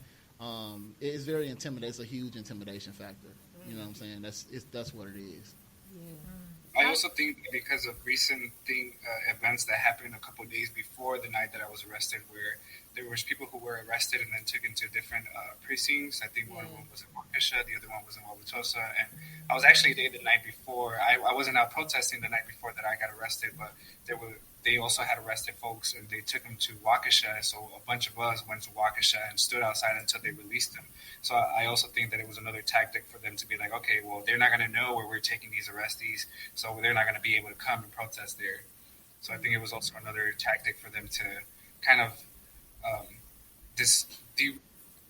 It's very intimidating. It's a huge intimidation factor. You know what I'm saying? That's what it is. I also think because of recent events that happened a couple of days before the night that I was arrested, where there was people who were arrested and then took into different precincts. I think one of them was in Waukesha, the other one was in Wauwatosa, and I was actually there the night before. I wasn't out protesting the night before that I got arrested, but they also had arrested folks and they took them to Waukesha. So a bunch of us went to Waukesha and stood outside until they released them. So I also think that it was another tactic for them to be like, okay, well, they're not going to know where we're taking these arrestees, so they're not going to be able to come and protest there. So I think it was also another tactic for them to kind of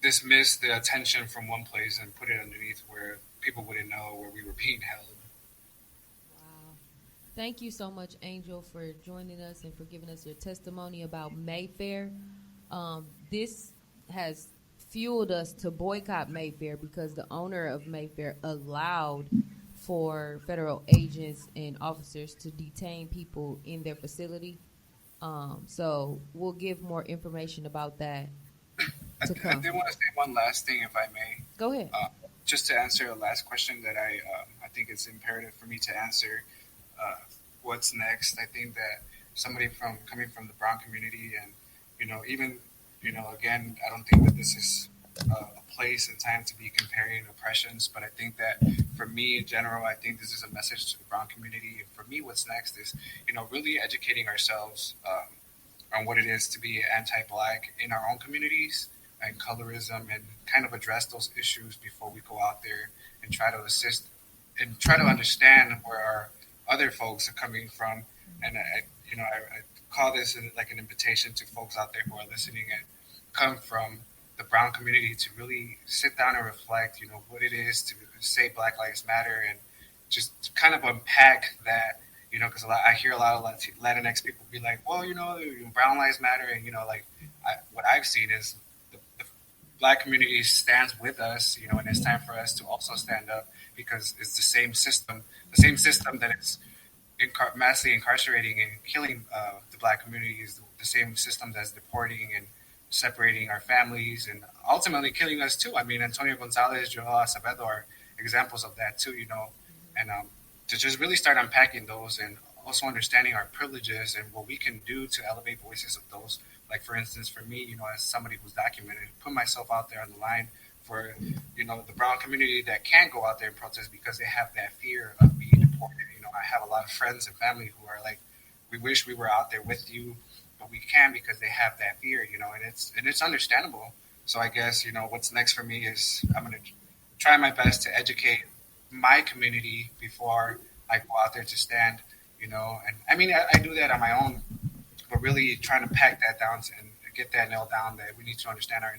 dismiss the attention from one place and put it underneath where people wouldn't know where we were being held. Thank you so much, Angel, for joining us and for giving us your testimony about Mayfair. This has fueled us to boycott Mayfair because the owner of Mayfair allowed for federal agents and officers to detain people in their facility. So we'll give more information about that to come. I did want to say one last thing, if I may. Go ahead. Just to answer a last question that I think it's imperative for me to answer. What's next? I think that somebody coming from the brown community, and even again, I don't think that this is a place and time to be comparing oppressions, but I think that for me in general, I think this is a message to the brown community. And for me, what's next is really educating ourselves on what it is to be anti-Black in our own communities and colorism, and kind of address those issues before we go out there and try to assist and try to understand where our other folks are coming from. And I call this like an invitation to folks out there who are listening and come from the brown community to really sit down and reflect, what it is to say Black Lives Matter, and just kind of unpack that, because I hear a lot of Latinx people be like, well, brown lives matter. And, what I've seen is the Black community stands with us, and it's time for us to also stand up, because it's the same system that is massively incarcerating and killing the Black community is the same system that's deporting and separating our families and ultimately killing us too. I mean, Antonio Gonzalez, Joel Acevedo are examples of that too, and to just really start unpacking those and also understanding our privileges and what we can do to elevate voices of those. Like, for instance, for me, as somebody who's documented, put myself out there on the line for, the brown community that can't go out there and protest because they have that fear of being deported. I have a lot of friends and family who are like, we wish we were out there with you, but we can't because they have that fear, and it's understandable. So I guess, what's next for me is I'm going to try my best to educate my community before I go out there to stand, and I mean, I do that on my own, but really trying to pack that down and get that nailed down, that we need to understand our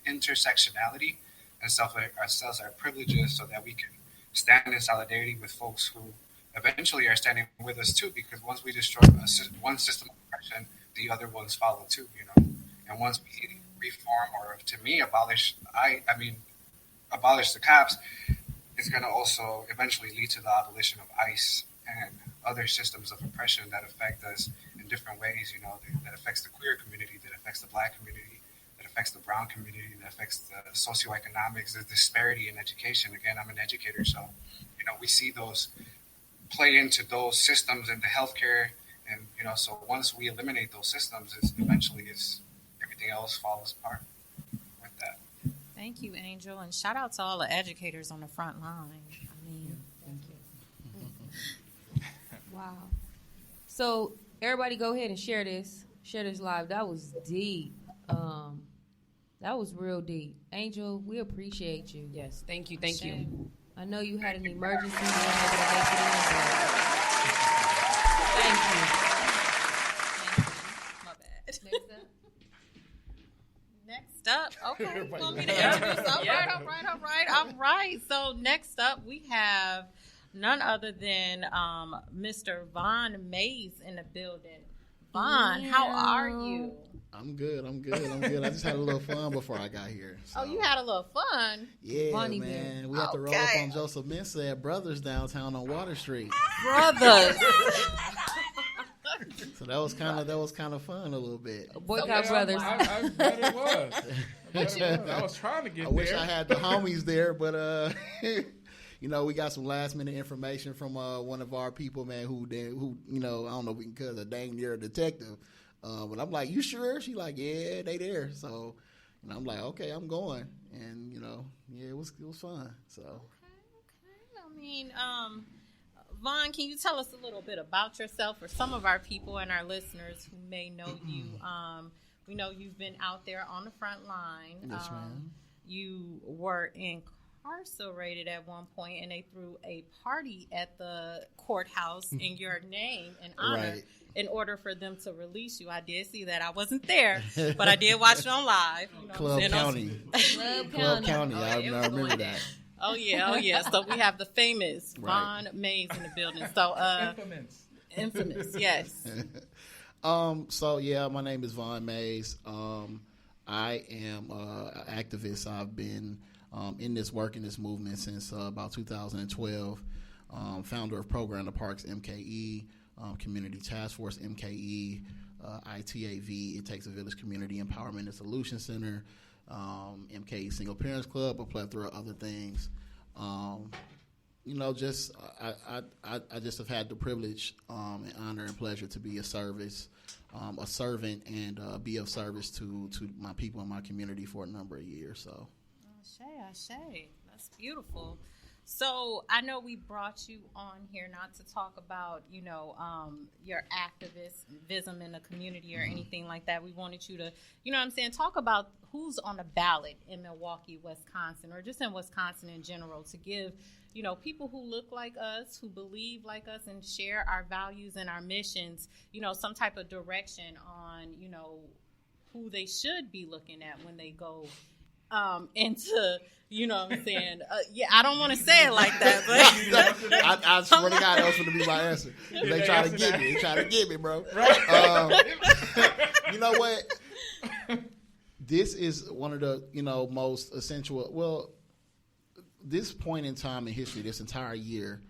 intersectionality and ourselves, our privileges, so that we can stand in solidarity with folks who eventually are standing with us too, because once we destroy one system of oppression, the other ones follow too, and once we reform, or to me abolish the cops, it's going to also eventually lead to the abolition of ICE and other systems of oppression that affect us in different ways, that affects the queer community, that affects the Black community, that affects the brown community, that affects the socioeconomics, the disparity in education. Again, I'm an educator, so we see those play into those systems in the healthcare, and so once we eliminate those systems, eventually everything else falls apart with that. Thank you, Angel, and shout out to all the educators on the front line. Thank you. Wow. So everybody, go ahead and share this live. That was deep. That was real deep. Angel, we appreciate you. Yes, thank you. I know you had an emergency. You weren't able to make it in, but thank you. My bad. Next up. Okay. You want me to introduce? All right. So next up, we have none other than Mr. Von Mays in the building. Vaughn, how are you? I'm good. I just had a little fun before I got here. So. Oh, you had a little fun? Yeah, Bonnie man. Bill. We had to roll up on Joseph Mensah at Brothers downtown on Water Street. Brothers. So that was kind of fun a little bit. Boycott Brothers. I bet it was. I was trying to get there. I wish I had the homies there, but we got some last minute information from one of our people, man, who I don't know if we can call a dang near detective. But I'm like, you sure? She like, yeah, they there. So, I'm like, okay, I'm going. And, it was fun. So. Okay. I mean, Vaughn, can you tell us a little bit about yourself for some of our people and our listeners who may know you? We know you've been out there on the front line. Yes, ma'am. You were incarcerated at one point, and they threw a party at the courthouse in your name and honor. Right. In order for them to release you. I did see that. I wasn't there, but I did watch it on live. Club County. Club County. I remember that. Oh, yeah. So we have the famous Vaughn Mays in the building. So, infamous, yes. So, yeah, my name is Vaughn Mays. I am an activist. I've been in this movement since about 2012. Founder of Program the Parks MKE. Community Task Force, MKE, ITAV, It Takes a Village Community Empowerment and Solution Center, MKE Single Parents Club, a plethora of other things. I just have had the privilege and honor and pleasure to be a servant, and be of service to my people in my community for a number of years. So, Ashe, that's beautiful. So I know we brought you on here not to talk about, your activism in the community or anything like that. We wanted you to, talk about who's on the ballot in Milwaukee, Wisconsin, or just in Wisconsin in general, to give, people who look like us, who believe like us, and share our values and our missions, some type of direction on, who they should be looking at when they go into, what I'm saying? I don't want to say it like that, but I swear to God, that was going to be my answer. They try to get me. They try to get me, bro. Right. You know what? This is one of the, most essential. Well, this point in time in history, this entire year,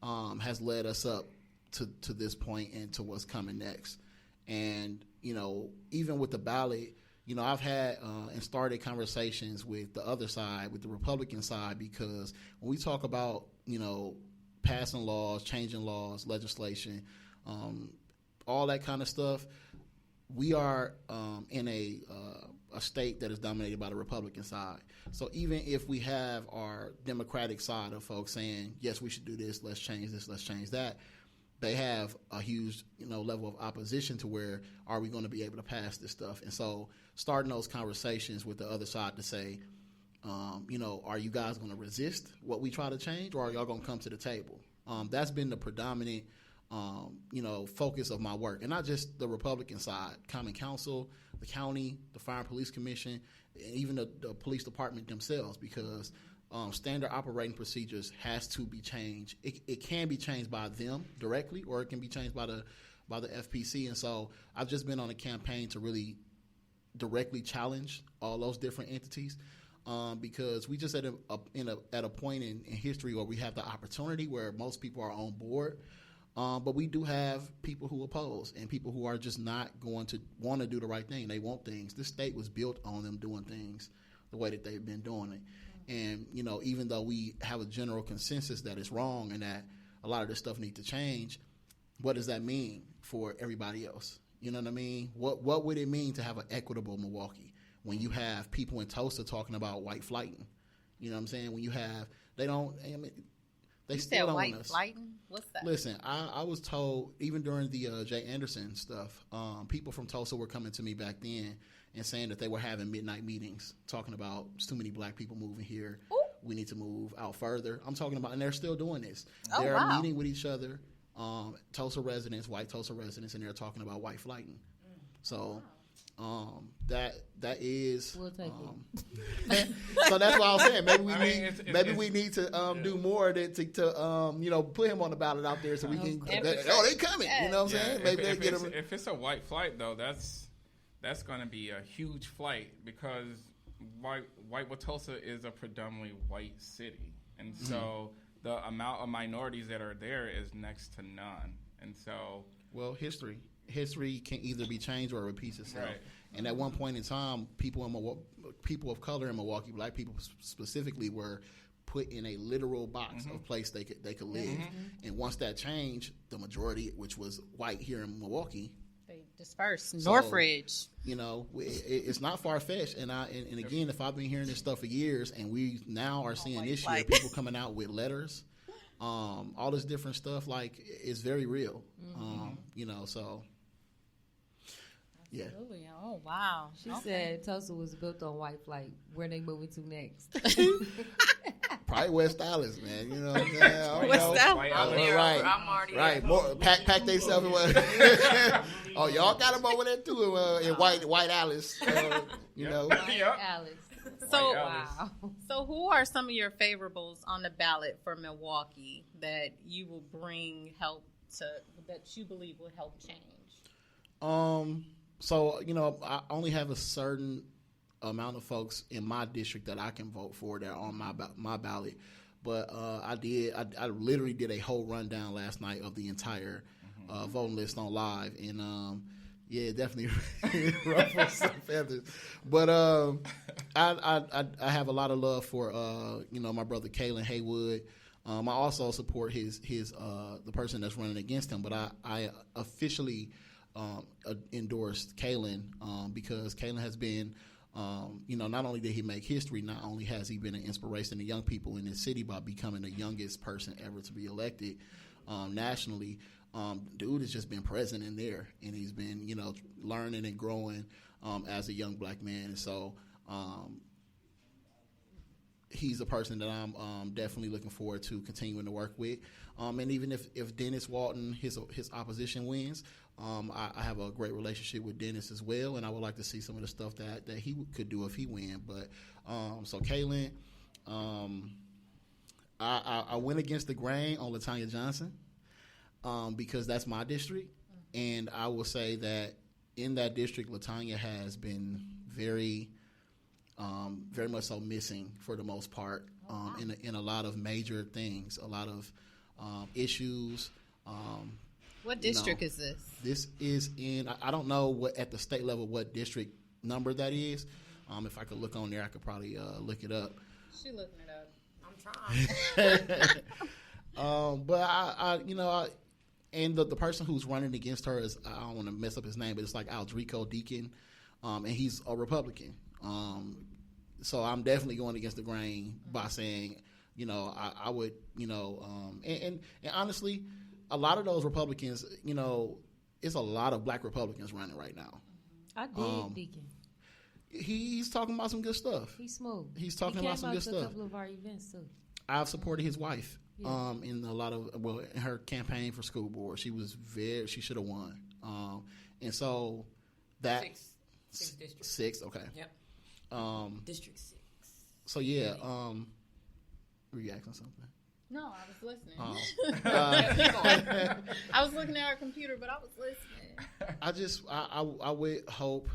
has led us up to this point and to what's coming next. And, even with the ballot, I've had and started conversations with the other side, with the Republican side, because when we talk about, passing laws, changing laws, legislation, all that kind of stuff, we are in a state that is dominated by the Republican side. So even if we have our Democratic side of folks saying, yes, we should do this, let's change this, let's change that, they have a huge, level of opposition to where are we going to be able to pass this stuff? And so starting those conversations with the other side to say, are you guys going to resist what we try to change, or are y'all going to come to the table? That's been the predominant, focus of my work. And not just the Republican side, Common Council, the county, the Fire and Police Commission, and even the police department themselves, because standard operating procedures has to be changed. It can be changed by them directly, or it can be changed by the FPC. And so I've just been on a campaign to really directly challenge all those different entities, because we just at a point in history where we have the opportunity where most people are on board, but we do have people who oppose and people who are just not going to want to do the right thing. They want things. This state was built on them doing things the way that they've been doing it. And, even though we have a general consensus that it's wrong and that a lot of this stuff needs to change, what does that mean for everybody else? You know what I mean? What would it mean to have an equitable Milwaukee when you have people in Tulsa talking about white flighting? You know what I'm saying? When you have, they still don't white want us. flighting? What's that? Listen, I was told, even during the Jay Anderson stuff, people from Tulsa were coming to me back then and saying that they were having midnight meetings talking about there's too many black people moving here. Ooh. We need to move out further. I'm talking about, and they're still doing this. Oh, they're wow. meeting with each other, Tulsa residents, white Tulsa residents, and they're talking about white flighting. So That is. We'll take it. So that's why I was saying maybe we need to do more to put him on the ballot out there so we can. They coming. You know what I'm saying? Maybe they get him. If it's a white flight though, that's going to be a huge flight because White Wauwatosa is a predominantly white city, and so the amount of minorities that are there is next to none, and so history can either be changed or it repeats itself. Right. And at one point in time, people of color in Milwaukee, black people specifically, were put in a literal box of place they could live. And once that changed, the majority, which was white here in Milwaukee, they dispersed. Northridge. It's not far fetched. And again, if I've been hearing this stuff for years, and we now are seeing this year people coming out with letters, all this different stuff, like it's very real. So. Yeah. Absolutely. Oh wow. She said Tulsa was built on white flight. Where they moving to next? Probably West Dallas, man. You know what I'm saying? West Dallas. I'm already right. More pack themselves. Oh, y'all got them over there too in White Alice. White Alice. So wow. So who are some of your favorables on the ballot for Milwaukee that you will bring that you believe will help change? So, I only have a certain amount of folks in my district that I can vote for that are on my ballot. But I literally did a whole rundown last night of the entire voting list on live. And, definitely ruffled some feathers. But I have a lot of love for, my brother Kalen Haywood. I also support his the person that's running against him. But I officially endorsed Kalen because Kalen has been, not only did he make history, not only has he been an inspiration to young people in this city by becoming the youngest person ever to be elected nationally. Dude has just been present in there, and he's been, learning and growing as a young black man. And so he's a person that I'm definitely looking forward to continuing to work with. And even if Dennis Walton, his opposition wins, I have a great relationship with Dennis as well, and I would like to see some of the stuff that he could do if he win. But so Kaylin, I went against the grain on LaTanya Johnson because that's my district, and I will say that in that district, LaTanya has been very much so missing for the most part in a lot of major things, a lot of issues. What district is this? This is in, I don't know what at the state level what district number that is. If I could look on there, I could probably look it up. She looking it up. I'm trying. But and the person who's running against her is, I don't want to mess up his name, but it's like Aldrico Deacon, and he's a Republican. So I'm definitely going against the grain by saying, I would, and honestly, a lot of those Republicans, it's a lot of black Republicans running right now. I did Deacon. He's talking about some good stuff. He's smooth. He's talking about some good stuff. He came out to a couple of our events too. I've supported his wife in a lot of in her campaign for school board. She should have won. And so that six districts. 6, okay. Yep. District 6. So yeah, were you asking something? No, I was listening. I was looking at our computer, but I was listening. I would hope,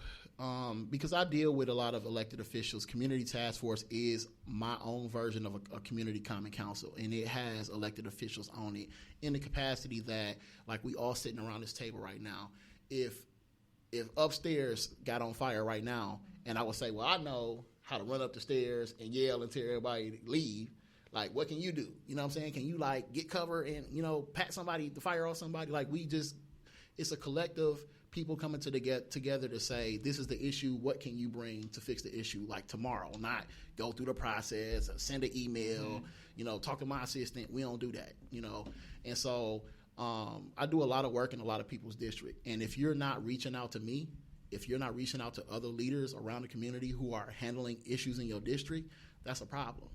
because I deal with a lot of elected officials. Community Task Force is my own version of a community common council, and it has elected officials on it in the capacity that, like, we all sitting around this table right now. If upstairs got on fire right now, and I would say, well, I know how to run up the stairs and yell and tell everybody to leave. Like, what can you do? You know what I'm saying? Can you, like, get cover and, pat somebody, the fire off somebody? Like, it's a collective people coming together to say, this is the issue. What can you bring to fix the issue, like, tomorrow? Not go through the process, send an email, talk to my assistant. We don't do that, And so I do a lot of work in a lot of people's district. And if you're not reaching out to me, if you're not reaching out to other leaders around the community who are handling issues in your district, that's a problem.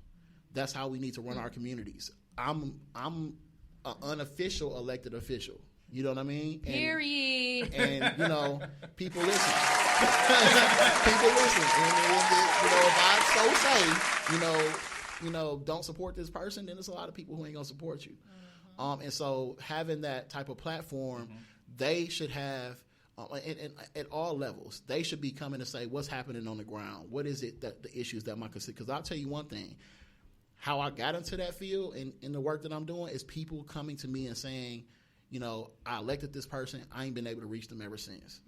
That's how we need to run our communities. I'm an unofficial elected official. You know what I mean? Period. And you know, people listen. People listen. And if I so say, don't support this person, then there's a lot of people who ain't gonna support you. And so having that type of platform, they should have, at all levels, they should be coming to say what's happening on the ground. What is it that the issues that my consider? Because I'll tell you one thing, how I got into that field and in the work that I'm doing is people coming to me and saying, I elected this person. I ain't been able to reach them ever since.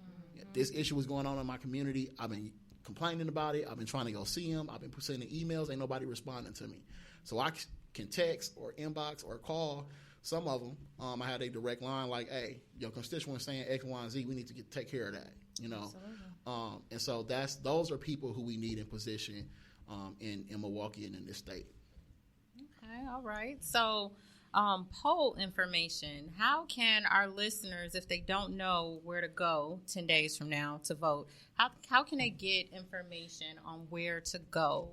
This issue was going on in my community. I've been complaining about it. I've been trying to go see them. I've been sending emails. Ain't nobody responding to me. So I can text or inbox or call some of them. I had a direct line like, hey, your constituent saying X, Y, and Z. We need to take care of that, and so those are people who we need in position in Milwaukee and in this state. Okay, all right. So poll information. How can our listeners, if they don't know where to go 10 days from now to vote, how can they get information on where to go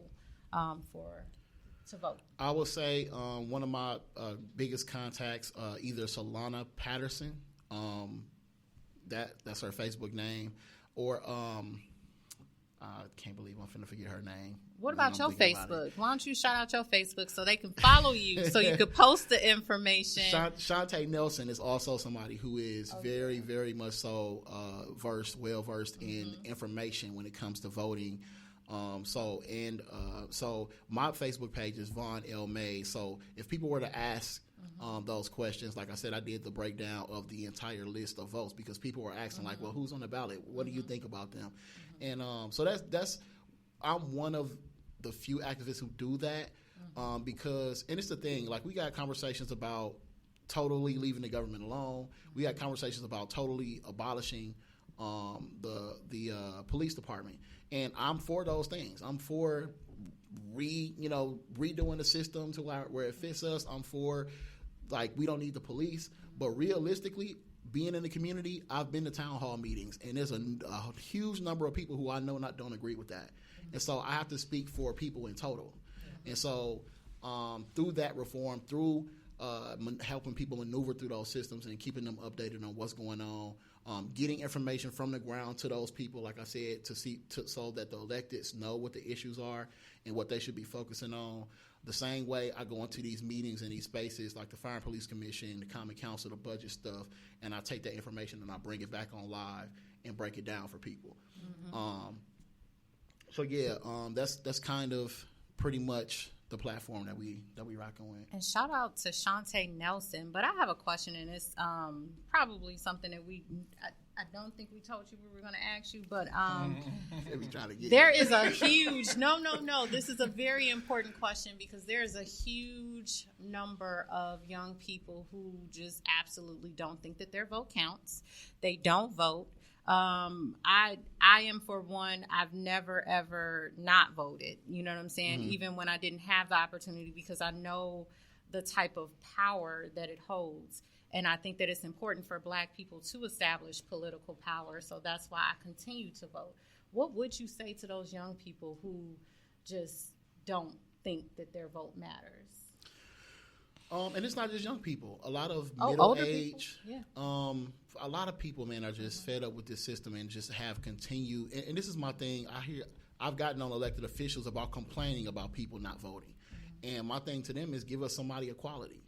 to vote? I would say one of my biggest contacts, either Solana Patterson, that's her Facebook name, or I can't believe I'm finna forget her name. What about your Facebook? Why don't you shout out your Facebook so they can follow you, so you could post the information? Shantae Nelson is also somebody who is very, very much so well versed in information when it comes to voting. So my Facebook page is Vaughn L. May. So if people were to ask those questions, like I said, I did the breakdown of the entire list of votes because people were asking like, well, who's on the ballot? What do you think about them? And so that's I'm one of the few activists who do that because, and it's the thing, like we got conversations about totally leaving the government alone. We got conversations about totally abolishing the police department. And I'm for those things. I'm for redoing the system to where it fits us. I'm for, like, we don't need the police. But realistically, being in the community, I've been to town hall meetings, and there's a huge number of people who I know don't agree with that. And so I have to speak for people in total. And so through that reform, through helping people maneuver through those systems and keeping them updated on what's going on, getting information from the ground to those people, like I said, so that the electeds know what the issues are and what they should be focusing on. The same way I go into these meetings and these spaces like the Fire and Police Commission, the Common Council, the budget stuff, and I take that information and I bring it back on live and break it down for people. That's kind of pretty much the platform that we rocking with. And shout out to Shantae Nelson. But I have a question, and it's probably something that I don't think we told you we were going to ask you, but there is a huge no. This is a very important question because there is a huge number of young people who just absolutely don't think that their vote counts. They don't vote. I am, for one, I've never ever not voted. You know what I'm saying? Even when I didn't have the opportunity, because I know the type of power that it holds. And I think that it's important for Black people to establish political power. So that's why I continue to vote. What would you say to those young people who just don't think that their vote matters? And it's not just young people. A lot of middle age. Yeah. A lot of people, man, are just fed up with this system and just have continued. And this is my thing. I've gotten on elected officials about complaining about people not voting. And my thing to them is give us somebody equality.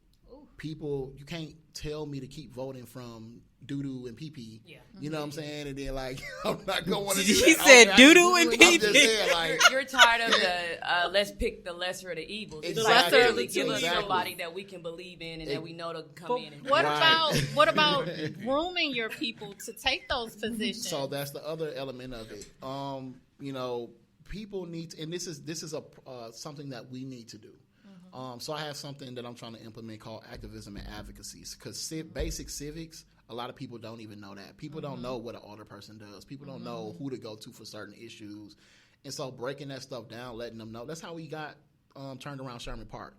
People, you can't tell me to keep voting from doo-doo and pee-pee. Yeah. You know what I'm saying? And then, like, I'm not going to want to do that. He said doo-doo and pee-pee. I'm just saying, like, you're tired of the let's pick the lesser of the evils. Exactly. Give us somebody that we can believe in and that we know to come in. And what about grooming your people to take those positions? So that's the other element of it. People need to, and this is something that we need to do. So I have something that I'm trying to implement called activism and advocacy, because basic civics, a lot of people don't even know that. People don't know what an older person does. People don't know who to go to for certain issues. And so breaking that stuff down, letting them know. That's how we got turned around Sherman Park.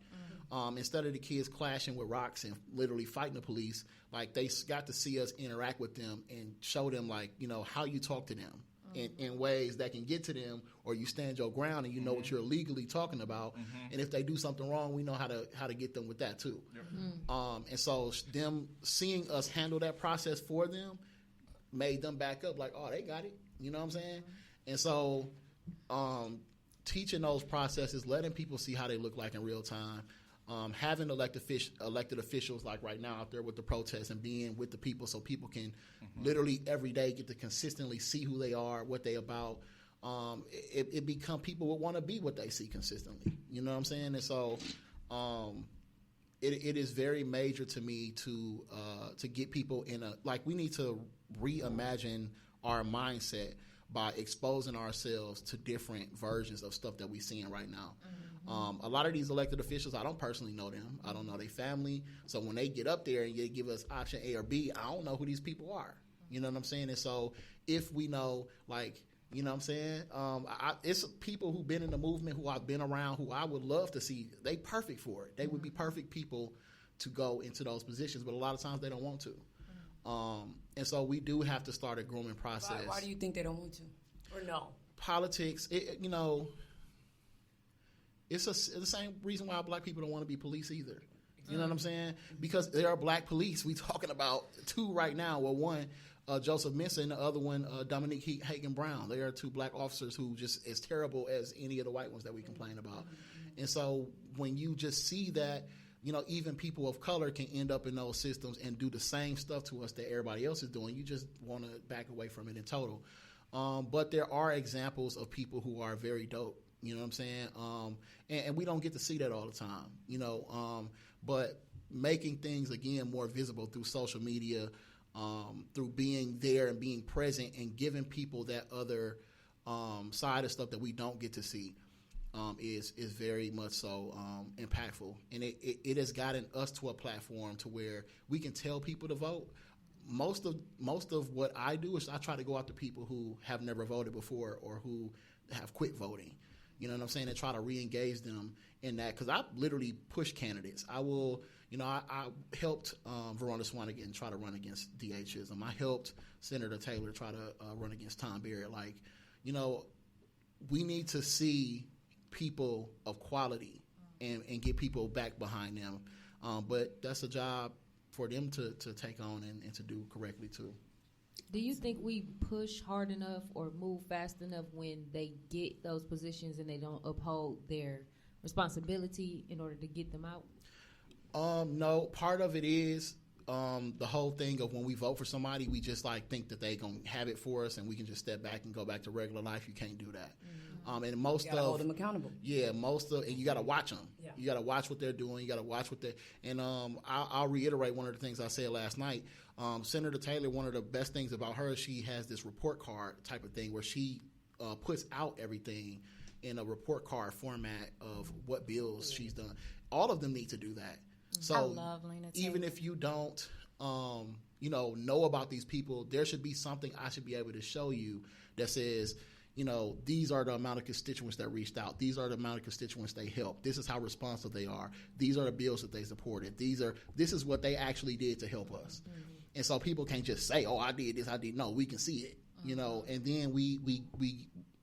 Instead of the kids clashing with rocks and literally fighting the police, like, they got to see us interact with them and show them, like, how you talk to them. in ways that can get to them, or you stand your ground and you know what you're legally talking about. And if they do something wrong, we know how to get them with that too. And so them seeing us handle that process for them made them back up like, oh, they got it. You know what I'm saying? And so teaching those processes, letting people see how they look like in real time, having elected officials like right now out there with the protests and being with the people so people can literally every day get to consistently see who they are, what they about. It become people would want to be what they see consistently. You know what I'm saying? And so it is very major to me to get people in we need to reimagine our mindset by exposing ourselves to different versions of stuff that we're seeing right now. A lot of these elected officials, I don't personally know them. I don't know their family. So when they get up there and they give us option A or B, I don't know who these people are. You know what I'm saying? And so if we know, you know what I'm saying? It's people who've been in the movement, who I've been around, who I would love to see. They perfect for it. They would be perfect people to go into those positions, but a lot of times they don't want to. And so we do have to start a grooming process. Why do you think they don't want to? Or no? Politics, it's the same reason why black people don't want to be police either. You know what I'm saying? Because there are black police. We talking about two right now. Well, one, Joseph Mensa, and the other one, Dominique Hagan Brown. They are two black officers who just as terrible as any of the white ones that we complain about. And so when you just see that, even people of color can end up in those systems and do the same stuff to us that everybody else is doing, you just want to back away from it in total. But there are examples of people who are very dope. You know what I'm saying? And we don't get to see that all the time, but making things, again, more visible through social media, through being there and being present and giving people that other side of stuff that we don't get to see is very much so impactful. And it has gotten us to a platform to where we can tell people to vote. Most of what I do is I try to go out to people who have never voted before or who have quit voting. You know what I'm saying? And try to re-engage them in that. Because I literally push candidates. I will, I helped Verona Swanigan try to run against D.A. Chisholm. I helped Senator Taylor try to run against Tom Barrett. We need to see people of quality and get people back behind them. But that's a job for them to take on and to do correctly, too. Do you think we push hard enough or move fast enough when they get those positions and they don't uphold their responsibility in order to get them out? No, part of it is the whole thing of when we vote for somebody, we just think that they gonna have it for us and we can just step back and go back to regular life. You can't do that. And most you gotta hold them accountable. Yeah, and you gotta watch them. Yeah. You gotta watch what they're doing. You gotta watch what they. And I'll reiterate one of the things I said last night. Senator Taylor, one of the best things about her, she has this report card type of thing where she puts out everything in a report card format of what bills she's done. All of them need to do that. So I love Lena Taylor. Even if you don't, know about these people, there should be something I should be able to show you that says, these are the amount of constituents that reached out. These are the amount of constituents they helped. This is how responsive they are. These are the bills that they supported. This is what they actually did to help us. And so people can't just say, oh, I did this, I did. No, we can see it, and then we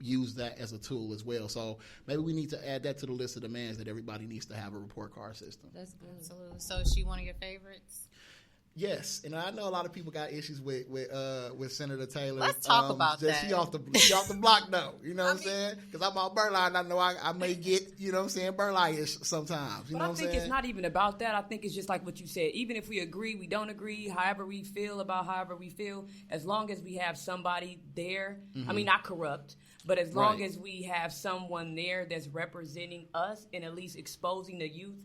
use that as a tool as well. So maybe we need to add that to the list of demands that everybody needs to have a report card system. That's good. Absolutely. So is she one of your favorites? Yes, and I know a lot of people got issues with Senator Taylor. Let's talk about that. She off the block though. You know what I'm saying? Because I'm on Burline. I know I may get Burline-ish sometimes. But I think it's not even about that. I think it's just like what you said. Even if we agree, we don't agree. However we feel about however we feel, as long as we have somebody there. I mean, not corrupt. But as long as we have someone there that's representing us and at least exposing the youth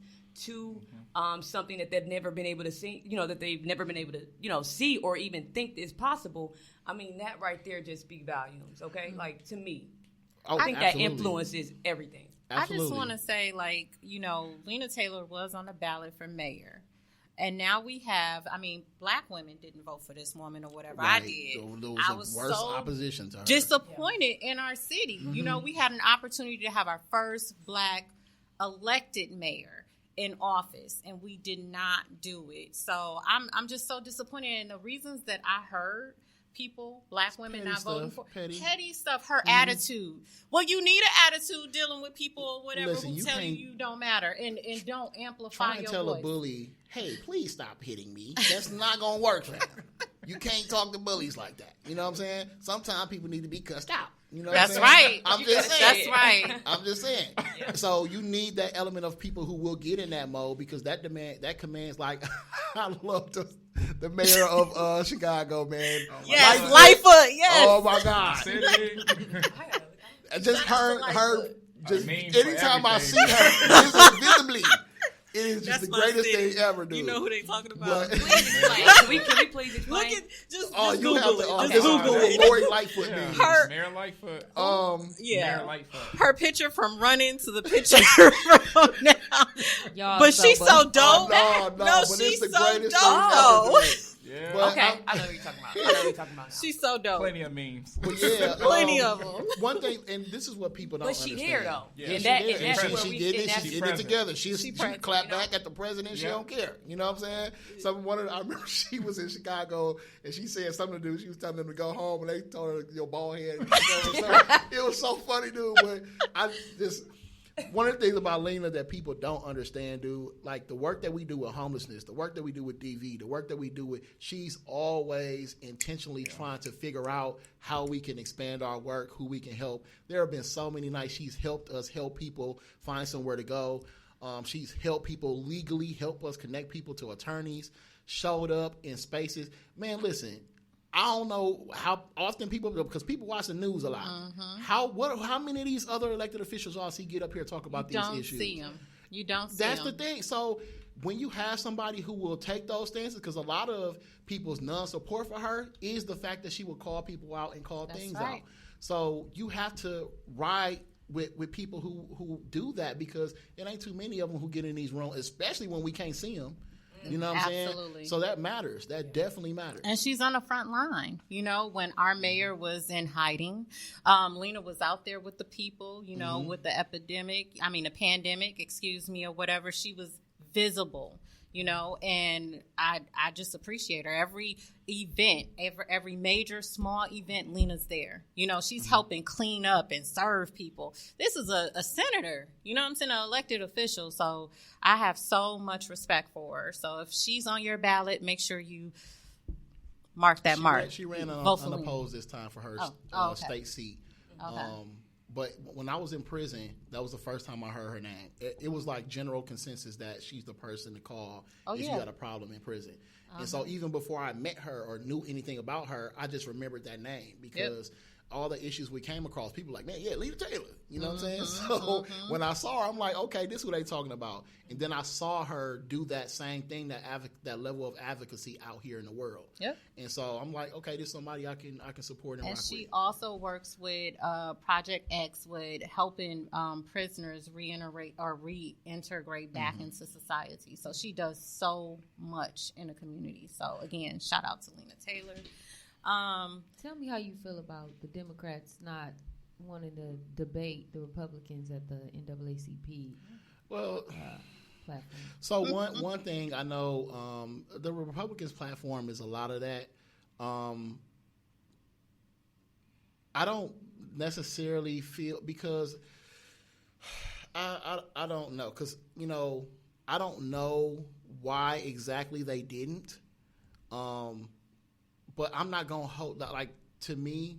to something that they've never been able to see, that they've never been able to, see or even think is possible. I mean, that right there just speaks volumes, okay? Like, to me. Oh, I think absolutely. That influences everything. Absolutely. I just want to say, Lena Taylor was on the ballot for mayor. And now we have, black women didn't vote for this woman or whatever. Right. I did. There was worse opposition to her. Disappointed in our city. Mm-hmm. We had an opportunity to have our first black elected mayor in office, and we did not do it. So I'm just so disappointed. And the reasons that I heard people, black women Petty not voting stuff, for petty. stuff. Her attitude. Well, you need an attitude dealing with people or whatever Listen, who you tell you can't- you don't matter and don't amplify Trying to your tell voice. a bully, hey, please stop hitting me. That's not gonna work for him. You can't talk to bullies like that. You know what I'm saying? Sometimes people need to be cussed out. You know what That's I'm saying? right. I'm You just gotta saying. say That's it. right. I'm just saying. So you need that element of people who will get in that mode because that commands like I love the mayor of Chicago, man. Yes, God. Lightfoot. Yes. Oh my God. Said it. Just her just meme for anytime I see everything. her visibly, it is just That's the my greatest city. thing ever, dude. You know who they talking about. But- Can we please explain? Look at just Oh, just you have Google to. it. This Just is Google what it. Lori Lightfoot Yeah. means. Her- Mayor Lightfoot. Yeah. Mayor Lightfoot. Her picture from running to the picture from now. Y'all But she's so dope. Oh, no, but she's it's the so greatest dope. thing ever, dude. Yeah. But Okay, I know what you're talking about. Now. She's so dope. Plenty of memes. But yeah, Plenty of them. One thing, and this is what people don't But she understand. here though. Yeah, and she that, She and did. that's And where she we. did and it. that's- She did it present. together. She present, clapped you know? back at the president. She Yeah. don't care. You know what I'm saying? I remember she was in Chicago and she said something to do. She was telling them to go home and they told her your bald head. It was so funny, dude. But I just. One of the things about Lena that people don't understand, dude, like the work that we do with homelessness, the work that we do with DV, the work that we do with, she's always intentionally trying to figure out how we can expand our work, who we can help. There have been so many nights she's helped us help people find somewhere to go. She's helped people legally, help us connect people to attorneys, showed up in spaces. Man, listen. I don't know how often people, because people watch the news a lot. How many of these other elected officials y'all see get up here and talk about You these don't issues? see them. You don't see That's them. the thing. So when you have somebody who will take those stances, because a lot of people's non-support for her is the fact that she will call people out and call That's things right. out. So you have to ride with people who do that because it ain't too many of them who get in these rooms, especially when we can't see them. You know what I'm Absolutely. saying? So that matters. That definitely matters. And she's on the front line. You know, when our mayor was in hiding, Lena was out there with the people, you know, with the pandemic, or whatever. She was visible, you know, and I just appreciate her. Every event, every major, small event, Lena's there. You know, she's helping clean up and serve people. This is a senator, you know what I'm saying, an elected official. So I have so much respect for her. So if she's on your ballot, make sure you mark that mark. She ran Vote for Lena. unopposed this time for her okay. state seat. Okay. But when I was in prison, that was the first time I heard her name. It was like general consensus that she's the person to call if you got a problem in prison. And so even before I met her or knew anything about her, I just remembered that name because all the issues we came across, people like, man, yeah, Lena Taylor. You know what I'm saying? So when I saw her, I'm like, okay, this is who they talking about. And then I saw her do that same thing, that level of advocacy out here in the world. Yep. And so I'm like, okay, this is somebody I can support and And rock she with. also works with Project X with helping prisoners reintegrate back into society. So she does so much in the community. So again, shout out to Lena Taylor. Tell me how you feel about the Democrats not wanting to debate the Republicans at the NAACP Well, platform. so one thing I know, the Republicans' platform is a lot of that. I don't necessarily feel because I don't know because I don't know why exactly they didn't. But I'm not gonna hold that. Like to me,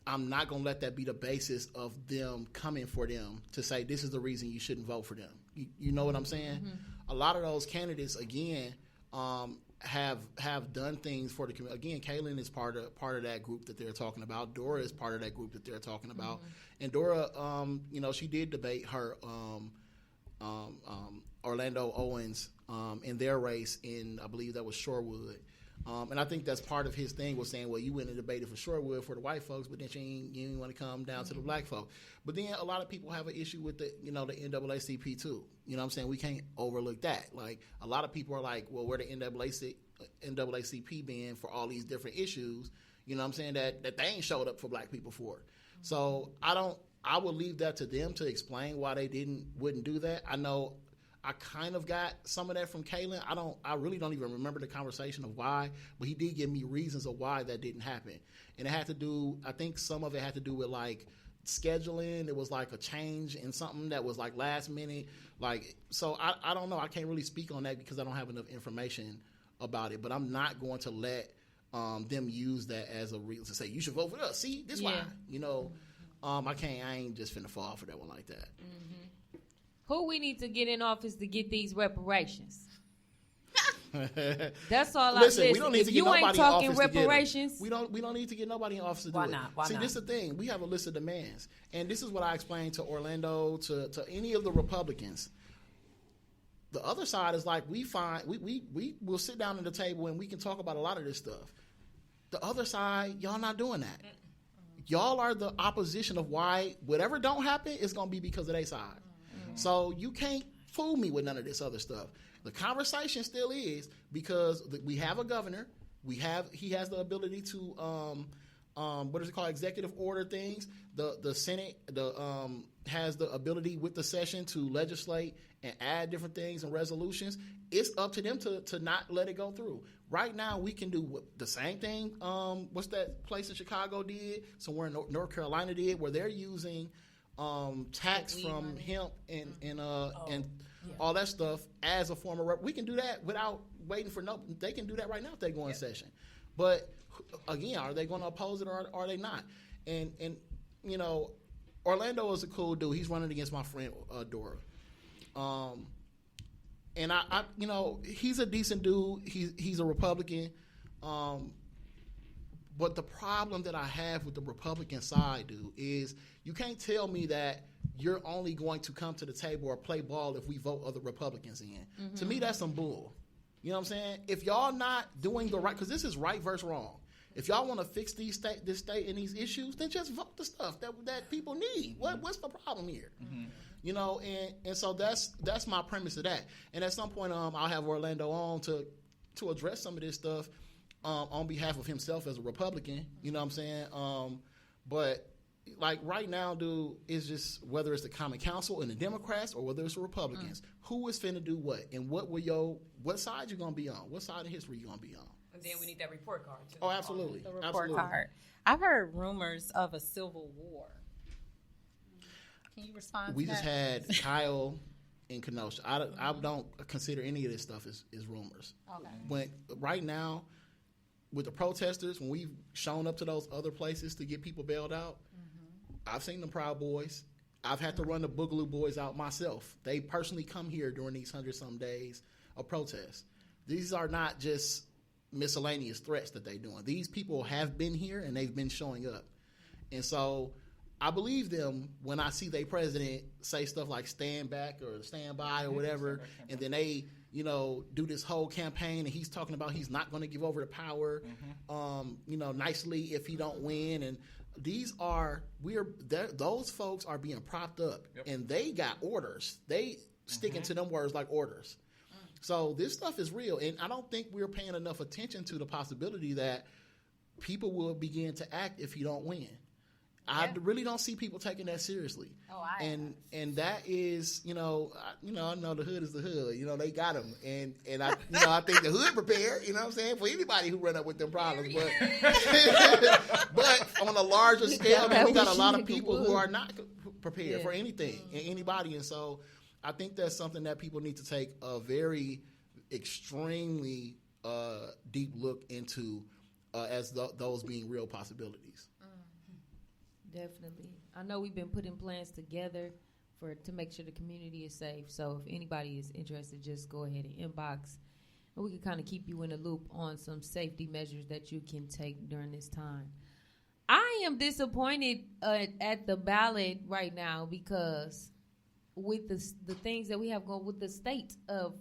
I'm not gonna let that be the basis of them coming for them to say this is the reason you shouldn't vote for them. You know what I'm saying? A lot of those candidates again have done things for the community. Again, Kaylin is part of that group that they're talking about. Dora is part of that group that they're talking about. And Dora, she did debate her Orlando Owens in their race in, I believe that was Shorewood. And I think that's part of his thing was saying, well, you went and debated for Shorewood for the white folks, but then you didn't want to come down to the black folks. But then a lot of people have an issue with the NAACP too. You know what I'm saying? We can't overlook that. Like a lot of people are like, well, where the NAACP been for all these different issues, you know what I'm saying, that they ain't showed up for black people for. So I would leave that to them to explain why they wouldn't do that. I know I kind of got some of that from Kalen. I really don't even remember the conversation of why, but he did give me reasons of why that didn't happen. And it had to do, I think some of it had to do with like scheduling. It was like a change in something that was like last minute. Like, so I don't know. I can't really speak on that because I don't have enough information about it, but I'm not going to let them use that as a reason to say, you should vote for us. See, this why, you know, I ain't just finna fall for that one like that. Who we need to get in office to get these reparations? That's all. Listen, we don't need to get nobody in office. You ain't talking reparations. We don't need to get nobody in office to do it. Why not? This is the thing. We have a list of demands, and this is what I explained to Orlando, to any of the Republicans. The other side is like we will sit down at the table and we can talk about a lot of this stuff. The other side, y'all not doing that. Y'all are the opposition of why whatever don't happen is going to be because of their side. So you can't fool me with none of this other stuff. The conversation still is because we have a governor. He has the ability to what is it called? Executive order things. The Senate has the ability with the session to legislate and add different things and resolutions. It's up to them to not let it go through. Right now, we can do the same thing. What's that place in Chicago did? Somewhere in North Carolina did, where they're using tax from hemp and all that stuff as a form of we can do that without waiting for they can do that right now if they go in session. But again, are they going to oppose it or are they not? And you know, Orlando is a cool dude. He's running against my friend Dora. And I you know, he's a decent dude. He's a Republican. But the problem that I have with the Republican side, dude, is you can't tell me that you're only going to come to the table or play ball if we vote other Republicans in. To me, that's some bull. You know what I'm saying? If y'all not doing the right, because this is right versus wrong. If y'all want to fix this state and these issues, then just vote the stuff that people need. What's the problem here? You know, and so that's my premise of that. And at some point, I'll have Orlando on to address some of this stuff. On behalf of himself as a Republican, you know what I'm saying? But like right now, dude, it's just whether it's the Common Council and the Democrats or whether it's the Republicans, who is finna do what? And what side you gonna be on? What side of history you gonna be on? And then we need that report card too. Oh, absolutely. The report card. I've heard rumors of a civil war. Can you respond to that? We just had Kyle in Kenosha. I don't consider any of this stuff as rumors. Okay. When right now, with the protesters, when we've shown up to those other places to get people bailed out, I've seen the Proud Boys. I've had to run the Boogaloo Boys out myself. They personally come here during these 100-some days of protests. These are not just miscellaneous threats that they're doing. These people have been here and they've been showing up. And so I believe them when I see their president say stuff like stand back or stand by or whatever, and then they, you know, do this whole campaign and he's talking about he's not going to give over the power, you know, nicely if he don't win. And those folks are being propped up and they got orders. They sticking to them words like orders. So this stuff is real. And I don't think we're paying enough attention to the possibility that people will begin to act if you don't win. I really don't see people taking that seriously. And that is, I know the hood is the hood. You know, they got them. And I think the hood prepared, you know what I'm saying, for anybody who run up with them problems. But but on a larger scale, we got a lot of people who are not prepared for anything and anybody. And so I think that's something that people need to take a very extremely deep look into as those being real possibilities. Definitely. I know we've been putting plans together to make sure the community is safe. So if anybody is interested, just go ahead and inbox. And we can kind of keep you in the loop on some safety measures that you can take during this time. I am disappointed at the ballot right now because with the things that we have going with the state of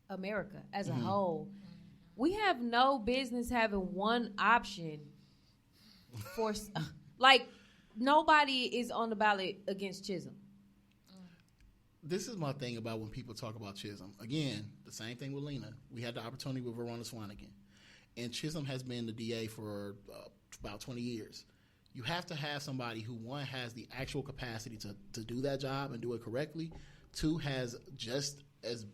America as a whole, we have no business having one option for... Like, nobody is on the ballot against Chisholm. This is my thing about when people talk about Chisholm. Again, the same thing with Lena. We had the opportunity with Verona Swanigan. And Chisholm has been the DA for about 20 years. You have to have somebody who, one, has the actual capacity to do that job and do it correctly. two has just as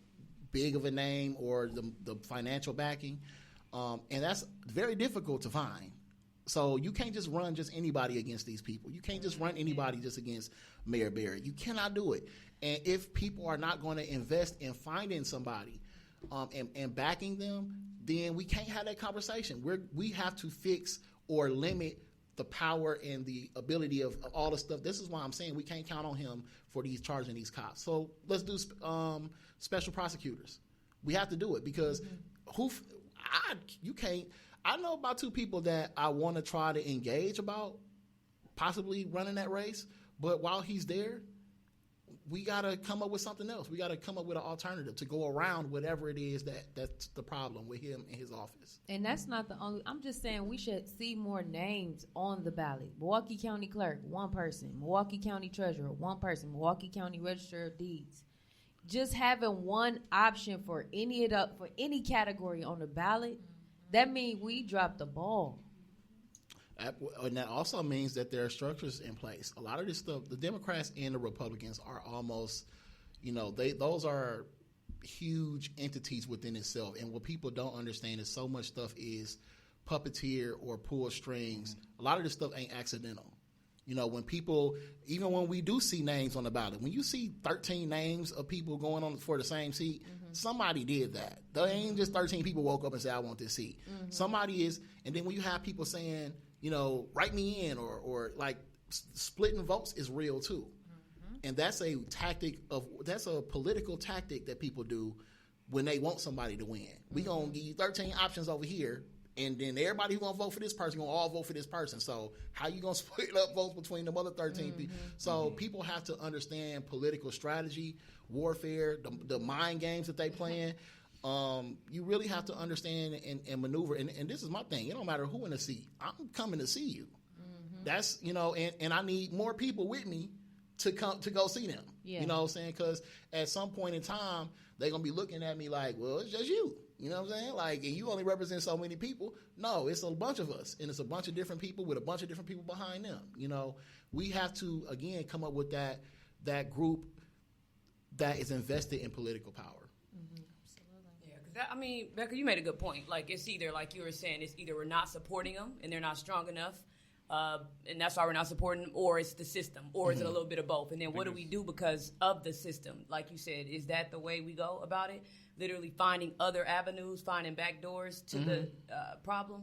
big of a name or the financial backing, and that's very difficult to find. So you can't just run just anybody against these people. You can't just run anybody just against Mayor Barrett. You cannot do it. And if people are not going to invest in finding somebody and backing them, then we can't have that conversation. We have to fix or limit the power and the ability of all the stuff. This is why I'm saying we can't count on him for these charging these cops. So let's do special prosecutors. We have to do it because you can't. I know about two people that I want to try to engage about possibly running that race, but while he's there, we got to come up with something else. We got to come up with an alternative to go around whatever it is that's the problem with him in his office. And that's not the only. I'm just saying we should see more names on the ballot. Milwaukee County Clerk, one person. Milwaukee County Treasurer, one person. Milwaukee County Register of Deeds. Just having one option for any category on the ballot, that means we dropped the ball. And that also means that there are structures in place. A lot of this stuff, the Democrats and the Republicans are almost, those are huge entities within itself. And what people don't understand is so much stuff is puppeteer or pull strings. A lot of this stuff ain't accidental. When people, even when we do see names on the ballot, when you see 13 names of people going on for the same seat, somebody did that. There ain't just 13 people woke up and said, I want this seat. Somebody is, and then when you have people saying, write me in or like splitting votes is real too. And that's a political tactic that people do when they want somebody to win. We gonna give you 13 options over here, and then everybody who gonna vote for this person gonna all vote for this person. So how you gonna split up votes between them other 13 people? So people have to understand political strategy, warfare, the mind games that they playing. You really have to understand and maneuver. And this is my thing. It don't matter who in the seat. I'm coming to see you. That's, and I need more people with me to go see them. Yeah. You know what I'm saying? Because at some point in time, they're going to be looking at me like, well, it's just you. You know what I'm saying? Like, and you only represent so many people. No, it's a bunch of us. And it's a bunch of different people with a bunch of different people behind them. We have to, again, come up with that group that is invested in political power. Becca, you made a good point. Like, it's either, like you were saying, it's either we're not supporting them and they're not strong enough, and that's why we're not supporting them, or it's the system, or is it a little bit of both? And then what do we do because of the system? Like you said, is that the way we go about it? Literally finding other avenues, finding back doors to the problem?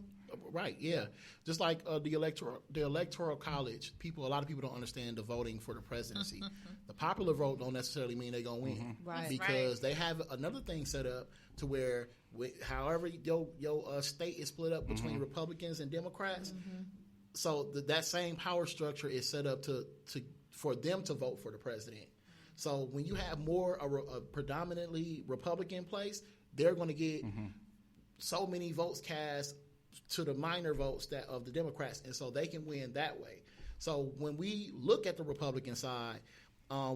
Right, yeah. Just like the electoral college, a lot of people don't understand the voting for the presidency. The popular vote don't necessarily mean they're going to win. Right. Because they have another thing set up to where however your state is split up between Republicans and Democrats, so that same power structure is set up for them to vote for the president. So when you have a predominantly Republican place, they're going to get so many votes cast to the minor votes of the Democrats, and so they can win that way. So when we look at the Republican side,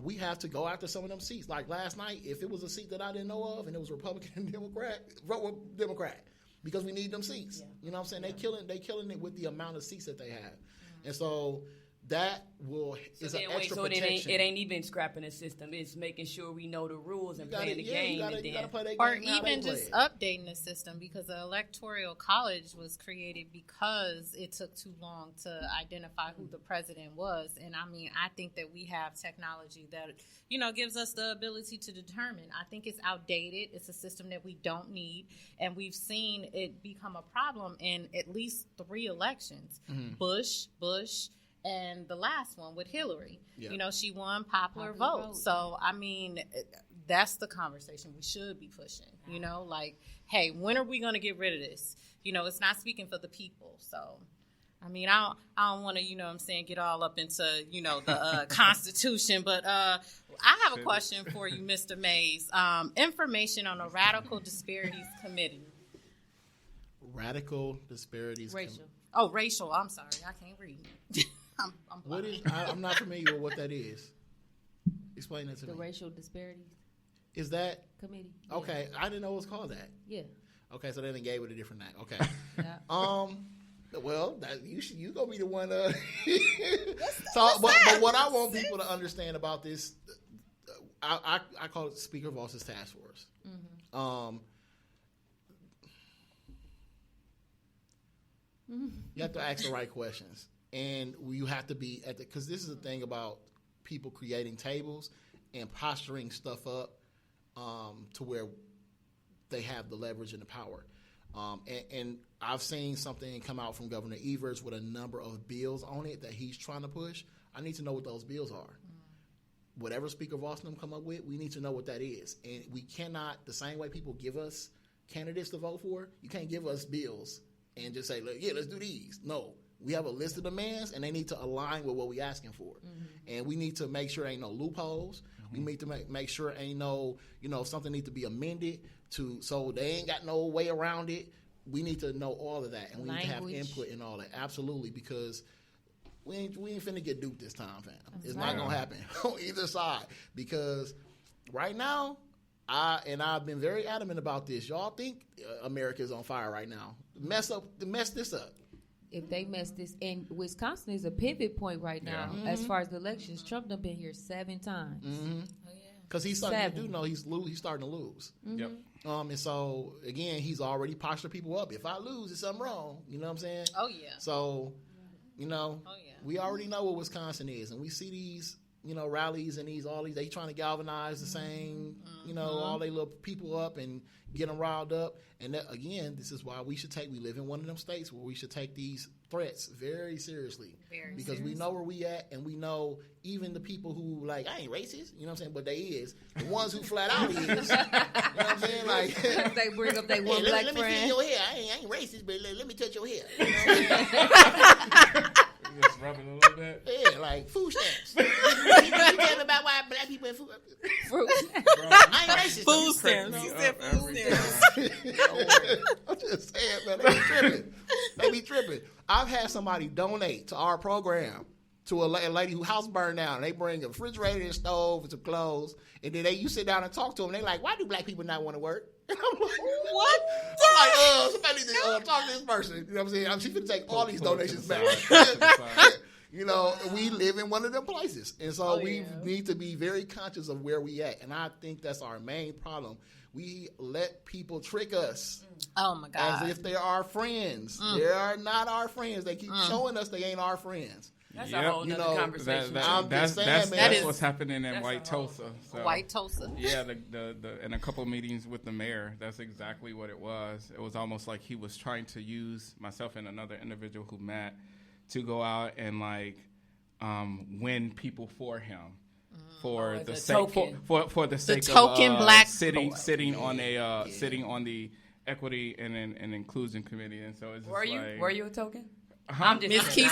we have to go after some of them seats. Like last night, if it was a seat that I didn't know of and it was Republican and Democrat, vote with Democrat because we need them seats. Yeah. You know what I'm saying? They killing it with the amount of seats that they have, and so that is an extra protection. It ain't even scrapping the system. It's making sure we know the rules and playing the game. You gotta play that game. Or even just updating the system, because the Electoral College was created because it took too long to identify who the president was. And I think that we have technology that, gives us the ability to determine. I think it's outdated. It's a system that we don't need. And we've seen it become a problem in at least 3 elections. Bush, and the last one with Hillary. Yeah. She won popular vote. So, that's the conversation we should be pushing. Like, hey, when are we going to get rid of this? It's not speaking for the people. So, I don't want to, get all up into, the Constitution. But I have a question for you, Mr. Mays. Information on the Radical Disparities Committee. Radical Disparities Racial. Racial. I'm sorry. I can't read. I'm not familiar with what that is. Explain that to me. The Racial Disparities. Is that committee? Okay, yeah. I didn't know it was called that. Yeah. Okay, so then they gave it a different name. Okay. Yeah. Well, you gonna be the one. But what I want people to understand about this, I call it Speaker Voss's Task Force. You have to ask the right questions, and you have to be at the, because this is the thing about people creating tables and posturing stuff up to where they have the leverage and the power. And I've seen something come out from Governor Evers with a number of bills on it that he's trying to push. I need to know what those bills are. Whatever Speaker Voss and them come up with, we need to know what that is. And we cannot, the same way people give us candidates to vote for, you can't give us bills and just say, look, yeah, let's do these. No. We have a list of demands, and they need to align with what we're asking for. And we need to make sure ain't no loopholes. We need to make sure ain't no, if something needs to be amended so they ain't got no way around it. We need to know all of that, and we need to have input in all that. Absolutely, because we ain't finna get duped this time, fam. It's not gonna happen on either side, because right now, I've been very adamant about this. Y'all think America's on fire right now? Mess this up. If they mess this, and Wisconsin is a pivot point right now as far as the elections. Trump done been here 7 times. Because he's starting to do know he's starting to lose. Yep. And so again, he's already postured people up. If I lose, it's something wrong. You know what I'm saying? Oh yeah. So, we already know what Wisconsin is, and we see these, rallies and all these. They trying to galvanize the same, all they little people up and get them riled up. And that, again, this is why we live in one of them states where we should take these threats very seriously. Because we know where we at, and we know even the people who like, I ain't racist, you know what I'm saying, but they is. The ones who flat out is, you know what I'm saying? Like, they bring up their one black let friend. me feel your hair. I ain't racist, but let me touch your hair. You know what I'm saying? Just rubbing a little bit. Yeah, like food stamps. You tell me about why black people have fruit. I ain't racist. Food stamps. You said food stamps. I'm just saying, man, they be tripping. I've had somebody donate to our program to a lady whose house burned down. They bring a refrigerator and stove and some clothes, and then you sit down and talk to them. They like, why do black people not want to work? And I'm like, What? I'm like, somebody need to talk to this person. You know what I'm saying? She's going to take all these donations back. We live in one of them places. And so we need to be very conscious of where we at. And I think that's our main problem. We let people trick us. Oh, my God. As if they are our friends. They are not our friends. They keep showing us they ain't our friends. That's a whole nother conversation. That's what's happening in White Tulsa. So, White Tulsa. Yeah, in a couple of meetings with the mayor, that's exactly what it was. It was almost like he was trying to use myself and another individual who met to go out and win people for him. For the sake for the sake of black sitting on the equity and inclusion committee, and so it's just were you a token? Miss Key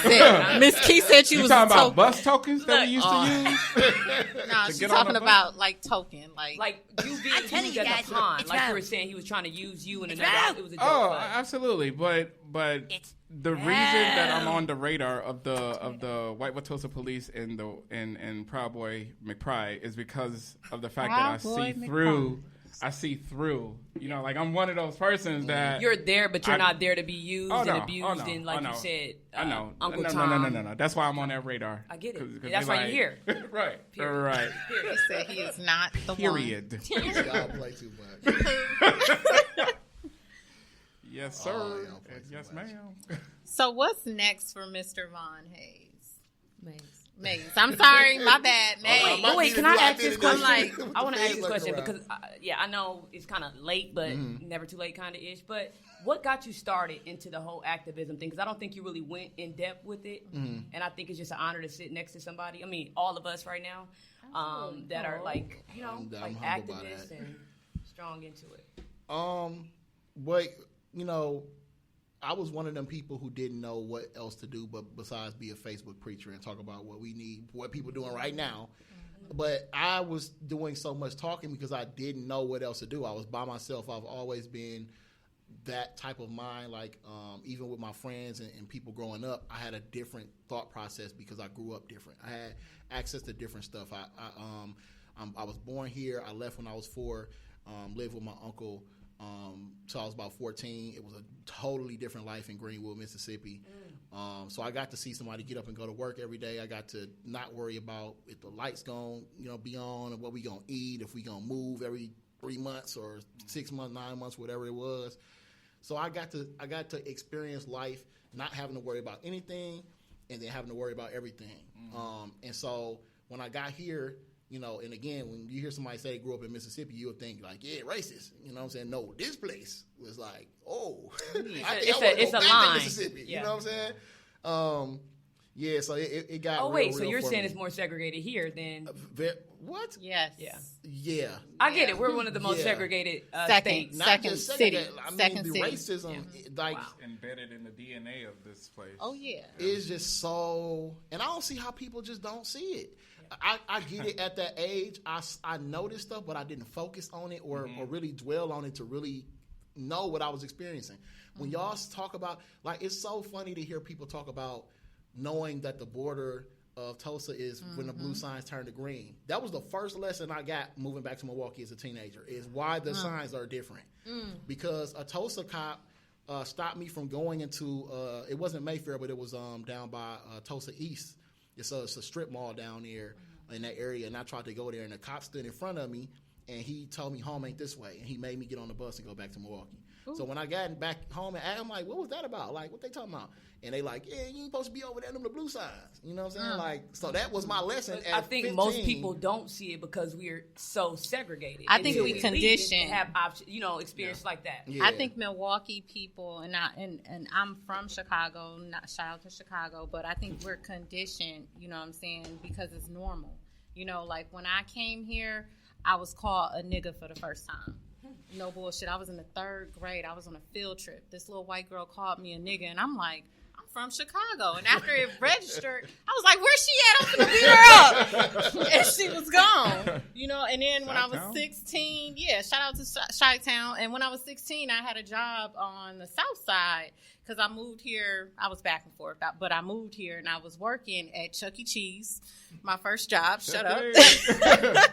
said she was talking about bus tokens that we used to use. No, she's talking about token, like you being used as a pawn. Like you were saying, he was trying to use you in another. It was a joke. Oh, absolutely, but the reason that I'm on the radar of the White Watosa Police and Proud Boy McPride is because of the fact that I see through. I'm one of those persons that you're there, but you're not there to be used and abused, and you said, I know. Uncle Tom. No. That's why I'm on that radar. I get it. That's why you're here. Right. Period. Right. He said he is not the Period. one. Y'all play too much. Yes, sir. Yes, ma'am. So what's next for Mr. Von Hayes? Maze. I'm sorry, my bad. Wait, can I ask this question? I want to ask this question because, I know it's kind of late, but never too late kind of ish. But what got you started into the whole activism thing? Because I don't think you really went in depth with it. And I think it's just an honor to sit next to somebody. I mean, all of us right now that are activists and strong into it. I was one of them people who didn't know what else to do but besides be a Facebook preacher and talk about what we need, what people are doing right now. But I was doing so much talking because I didn't know what else to do. I was by myself. I've always been that type of mind. Even with my friends and people growing up, I had a different thought process because I grew up different. I had access to different stuff. I was born here. I left when I was 4. Lived with my uncle So I was about 14. It was a totally different life in Greenwood, Mississippi. So I got to see somebody get up and go to work every day. I got to not worry about if the lights going to be on, or what we going to eat, if we going to move every 3 months or 6 months, 9 months, whatever it was. So I got to experience life not having to worry about anything and then having to worry about everything. And so when I got here, and again, when you hear somebody say they grew up in Mississippi, you would think like, yeah, racist. You know what I'm saying? No, this place was like, oh, it's a line. Mississippi. Yeah. You know what I'm saying? Yeah, so it got. Oh wait, so real you're for saying me. it's more segregated here than what? Yes. Yeah. I get it. We're one of the most segregated states. Not just city. I mean, Second the city. racism, like embedded in the DNA of this place. Oh yeah. It's just so, and I don't see how people just don't see it. I get it at that age. I noticed stuff, but I didn't focus on it or really dwell on it to really know what I was experiencing. When y'all talk about, like, it's so funny to hear people talk about knowing that the border of Tulsa is when the blue signs turn to green. That was the first lesson I got moving back to Milwaukee as a teenager, is why the signs are different. Because a Tulsa cop stopped me from going into, it wasn't Mayfair, but it was down by Tulsa East. It's a strip mall down there in that area, and I tried to go there, and the cop stood in front of me, and he told me home ain't this way, and he made me get on the bus and go back to Milwaukee. Ooh. So when I got back home, and I'm like, what was that about? Like, what they talking about? And they like, yeah, you ain't supposed to be over there in the blue signs. You know what I'm saying? Like, so that was my lesson. But I think 15. most people don't see it because we're so segregated. I think we conditioned to have experience like that. Yeah. I think Milwaukee people, and I'm from Chicago, not shout out to Chicago, but I think we're conditioned, you know what I'm saying, because it's normal. Like when I came here, I was called a nigga for the first time. No bullshit. I was in the 3rd grade. I was on a field trip. This little white girl called me a nigga, and I'm like, I'm from Chicago. And after it registered, I was like, where's she at? I'm gonna beat her up. And she was gone. And then when I was 16, shout out to Chi-Town. And when I was 16, I had a job on the south side because I moved here. I was back and forth, but I moved here and I was working at Chuck E. Cheese, my first job. Shut up.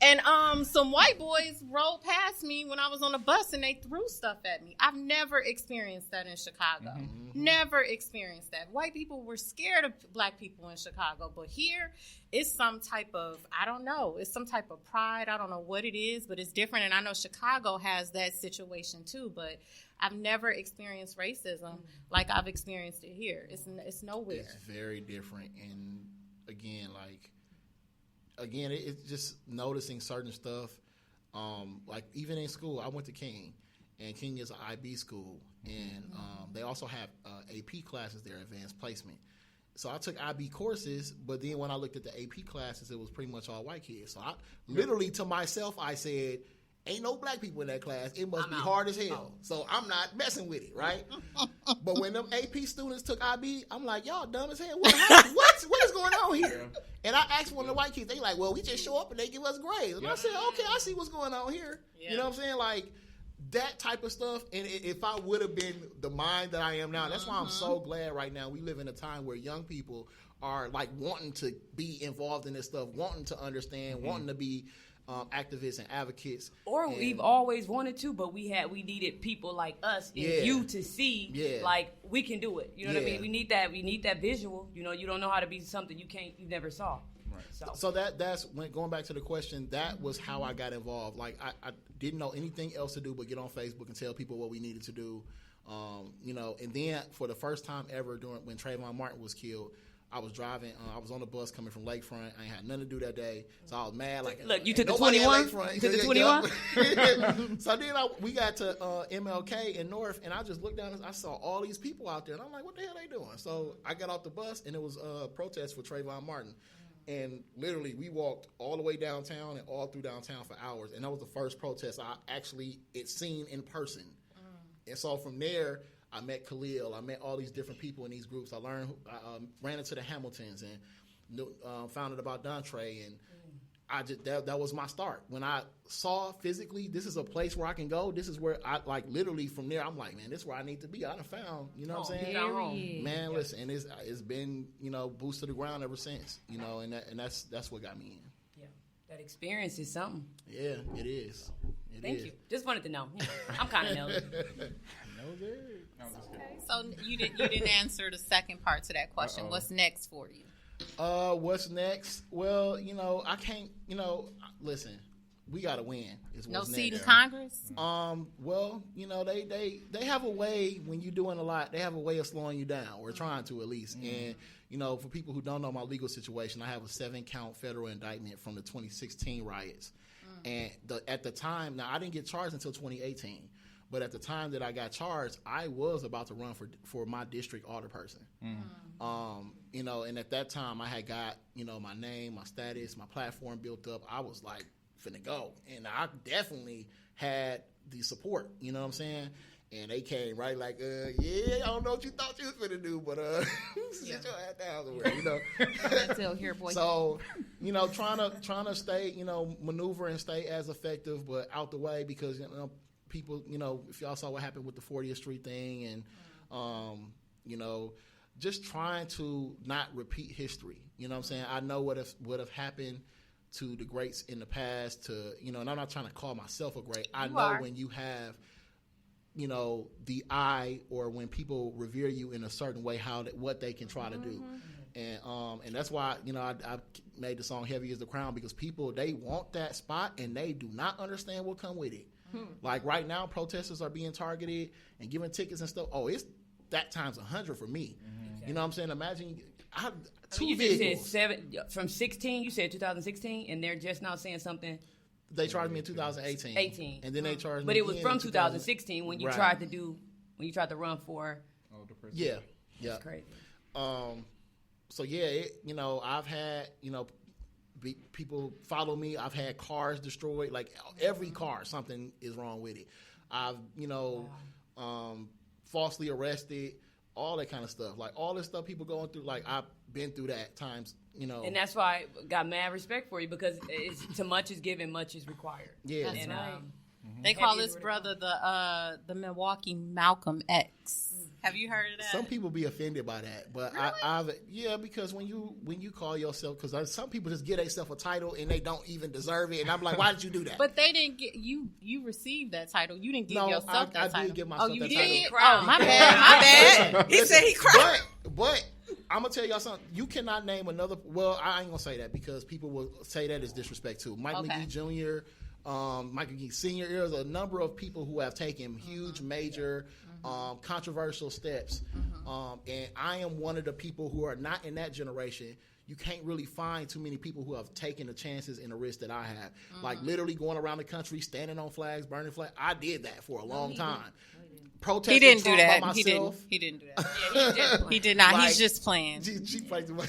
And some white boys rolled past me when I was on the bus and they threw stuff at me. I've never experienced that in Chicago. Never experienced that. White people were scared of black people in Chicago, but here it's some type of, I don't know, it's some type of pride. I don't know what it is, but it's different. And I know Chicago has that situation too, but I've never experienced racism like I've experienced it here. It's nowhere. It's very different. And again, it's just noticing certain stuff. Like even in school, I went to King, and King is an IB school, and they also have AP classes there, advanced placement. So I took IB courses, but then when I looked at the AP classes, it was pretty much all white kids. So I literally to myself, I said, ain't no black people in that class. It must be hard as hell. So I'm not messing with it, right? But when them AP students took IB, I'm like, y'all dumb as hell. What is going on here? And I asked one of the white kids, they like, well, we just show up and they give us grades. And I said, okay, I see what's going on here. Yeah. You know what I'm saying? Like that type of stuff. And if I would have been the mind that I am now, that's why I'm so glad right now we live in a time where young people are like wanting to be involved in this stuff, wanting to understand, wanting to be activists and advocates. Or we've always wanted to, but we needed people like us and you to see like we can do it. You know what I mean? We need that visual. You don't know how to be something you never saw. Right. So that's when going back to the question, that was how I got involved. Like I didn't know anything else to do but get on Facebook and tell people what we needed to do. And then for the first time ever when Trayvon Martin was killed, I was driving. I was on the bus coming from Lakefront. I ain't had nothing to do that day, so I was mad. Like, look, you took the 21. You took the 21. So then we got to MLK in North, and I just looked down and I saw all these people out there, and I'm like, what the hell they doing? So I got off the bus, and it was a protest for Trayvon Martin, and literally we walked all the way downtown and all through downtown for hours, and that was the first protest I actually seen in person. And so from there, I met Khalil. I met all these different people in these groups. I learned, ran into the Hamiltons and found out about Dontre. And I just that was my start. When I saw physically, this is a place where I can go. This is where I literally from there. I'm like, man, this is where I need to be. I done found, you know what I'm saying? Man, listen, and it's been boots to the ground ever since. And that's what got me in. Yeah, that experience is something. Yeah, it is. Thank you. Just wanted to know. I'm kind of nosy. So you didn't answer the second part to that question. Uh-oh. What's next for you? What's next? Well, I can't. Listen, we gotta win. Is what's no seat next. in Congress. Well, they have a way when you're doing a lot. They have a way of slowing you down, or trying to at least. And for people who don't know my legal situation, I have a 7-count federal indictment from the 2016 riots. And at the time, now I didn't get charged until 2018. But at the time that I got charged, I was about to run for my district alderperson. And at that time I had got, my name, my status, my platform built up. I was like, finna go. And I definitely had the support, you know what I'm saying? And they came right like, I don't know what you thought you was finna do, but sit your ass down somewhere, Until here, boy. So, trying to stay, maneuver and stay as effective, but out the way because, people, if y'all saw what happened with the 40th Street thing and, just trying to not repeat history. You know what I'm saying? I know what have happened to the greats in the past and I'm not trying to call myself a great. I know when you have, the eye or when people revere you in a certain way, what they can try to do. And that's why, I made the song Heavy is the Crown because people, they want that spot and they do not understand what come with it. Like right now, protesters are being targeted and given tickets and stuff. Oh, it's that times 100 for me. You know what I'm saying? Imagine two vehicles. Said from 16, you said 2016, and they're just now saying something. They charged me in 2018. And then they charged me. But it was from 2016 when you tried to run for. Yeah. That's crazy. So I've had, people follow me. I've had cars destroyed. Like every car, something is wrong with it. I've, falsely arrested, all that kind of stuff. Like all this stuff people going through, like I've been through that times, And that's why I got mad respect for you because it's too much is given, much is required. Yeah. That's right. They call this brother the Milwaukee Malcolm X. Have you heard of that? Some people be offended by that, but really? because when you call yourself, because some people just get themselves a title and they don't even deserve it, and I'm like, why did you do that? But they didn't get you. You received that title. You didn't give yourself that title. I did give myself you that did? title. Oh, my bad. My bad. He said he cried. But I'm gonna tell y'all something. You cannot name another. Well, I ain't gonna say that because people will say that is disrespect too. Mike McGee Jr., Mike McGee Sr. There's a number of people who have taken huge, major, controversial steps, and I am one of the people who are not in that generation. You can't really find too many people who have taken the chances and the risks that I have. Like literally going around the country, standing on flags, burning flags. I did that for a long time. Protesting he didn't do that. He didn't do that. He did not. He's just playing. She played too much.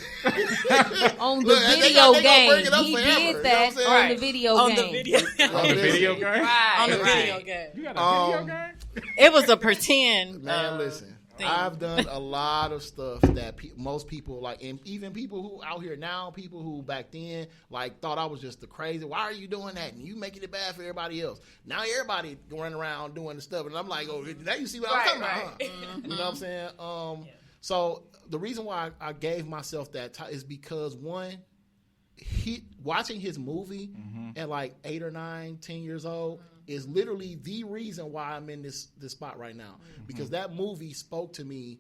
On the video game. He did that on the video game. On the video game. On the video game? On the video game. You got a video game? It was a pretend. Man, listen. I've done a lot of stuff that most people like, and even people who out here now, people who back then like thought I was just the crazy. Why are you doing that? And you making it bad for everybody else. Now everybody going around doing the stuff, and I'm like, oh, now you see what I'm talking about? Huh? You know what I'm saying? So the reason why I gave myself that is because one, watching his movie at like 8 or 9, 10 years old. Is literally the reason why I'm in this spot right now. Because that movie spoke to me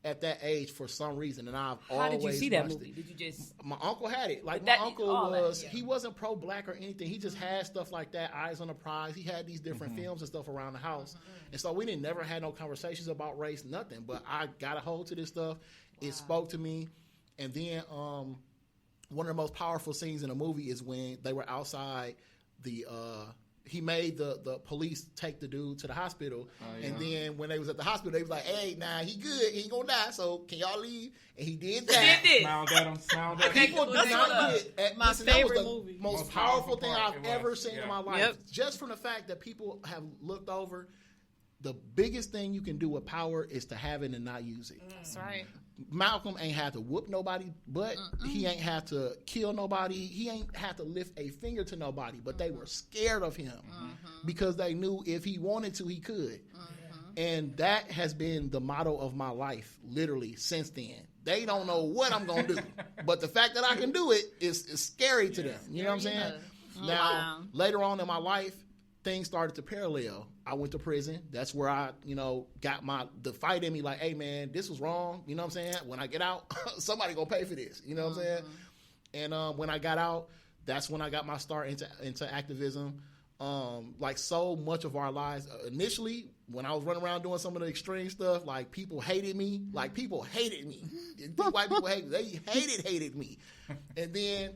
at that age for some reason, and I've always How did you see that watched movie? Did you just... My uncle had it. Like, that, my uncle was... That, He wasn't pro-black or anything. He just had stuff like that, Eyes on the Prize. He had these different films and stuff around the house. And so we never had no conversations about race, nothing. But I got a hold to this stuff. It spoke to me. And then one of the most powerful scenes in the movie is when they were outside the... he made the police take the dude to the hospital. And then when they was at the hospital, they was like, hey, nah, he good. He ain't gonna die. So can y'all leave? And he did that. Smiled at him. People do not get my favorite movie. Most powerful thing I've ever seen in my life. Just from the fact that people have looked over, the biggest thing you can do with power is to have it and not use it. That's right. Malcolm ain't had to whoop nobody, but he ain't had to kill nobody. He ain't had to lift a finger to nobody, but they were scared of him because they knew if he wanted to, he could. And that has been the motto of my life, literally, since then. They don't know what I'm going to do, but the fact that I can do it is scary to them. You know what I'm saying? Now, later on in my life, things started to parallel. I went to prison. That's where I, got the fight in me like, hey, man, this was wrong. You know what I'm saying? When I get out, somebody going to pay for this. You know what I'm saying? And when I got out, that's when I got my start into activism. Like so much of our lives, initially, when I was running around doing some of the extreme stuff, like people hated me. Like people hated me. White people hated me. And then,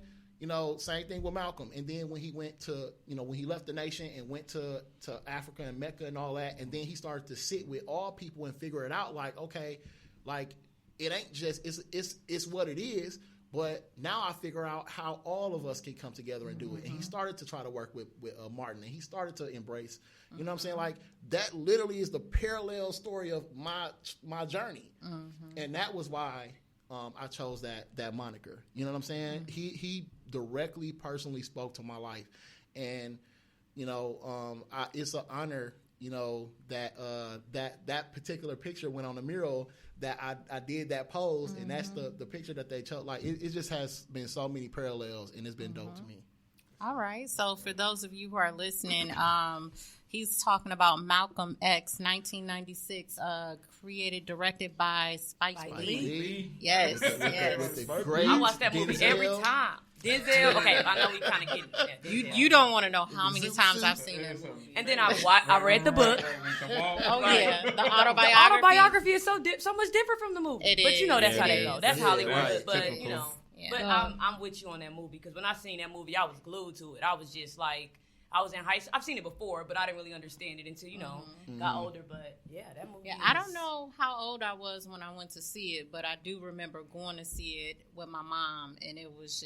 same thing with Malcolm. And then when he went to, when he left the nation and went to Africa and Mecca and all that, and then he started to sit with all people and figure it out. Like, okay, like it ain't just it's what it is. But now I figure out how all of us can come together and do it. And he started to try to work with Martin, and he started to embrace, you know what I'm saying? Like, that literally is the parallel story of my journey. And that was why I chose that moniker. You know what I'm saying? He directly, personally spoke to my life. And, it's an honor, that particular picture went on the mural, that I did that pose, and that's the picture that they chose. Like, it just has been so many parallels, and it's been dope to me. All right. So for those of you who are listening, he's talking about Malcolm X, 1996, directed by Spike Lee. Yes. I watch that movie every time. Denzel. Okay, I know we kind of getting that. You don't want to know how many times I've seen that movie. And then I read the book. Oh yeah, the autobiography. The autobiography is so much different from the movie. But that's how they go. That's Hollywood. Right. But but I'm with you on that movie, because when I seen that movie, I was glued to it. I was just like, I was in high school. I've seen it before, but I didn't really understand it until got older. But yeah, that movie. Yeah, I don't know how old I was when I went to see it, but I do remember going to see it with my mom, and it was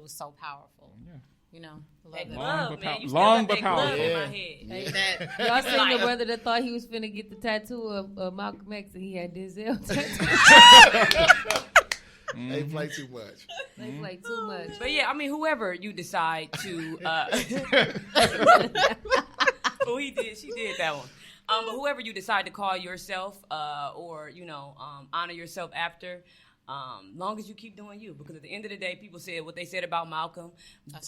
so powerful. Yeah. That glove, man. You long still but got that powerful. glove in my head. Y'all seen the brother that thought he was finna get the tattoo of Malcolm X, and he had Denzel tattoo? They play too much. They play too much. But yeah, I mean, whoever you decide to, she did that one. But whoever you decide to call yourself, or honor yourself after, long as you keep doing you, because at the end of the day, people said what they said about Malcolm,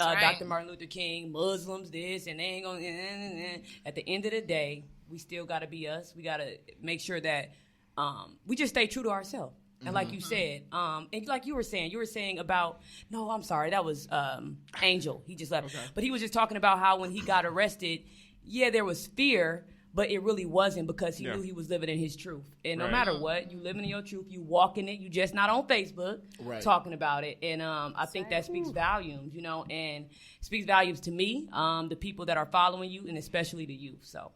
right. Dr. Martin Luther King, Muslims, this, and they ain't gonna. At the end of the day, we still got to be us. We got to make sure that we just stay true to ourselves. And like you said, and like you were saying about, no, I'm sorry, that was Angel. He just left. Okay. But he was just talking about how when he got arrested, there was fear, but it really wasn't, because he knew he was living in his truth. And no matter what, you living in your truth, you walk in it, you just not on Facebook talking about it. And I think that speaks volumes, and speaks volumes to me, the people that are following you, and especially the youth. So.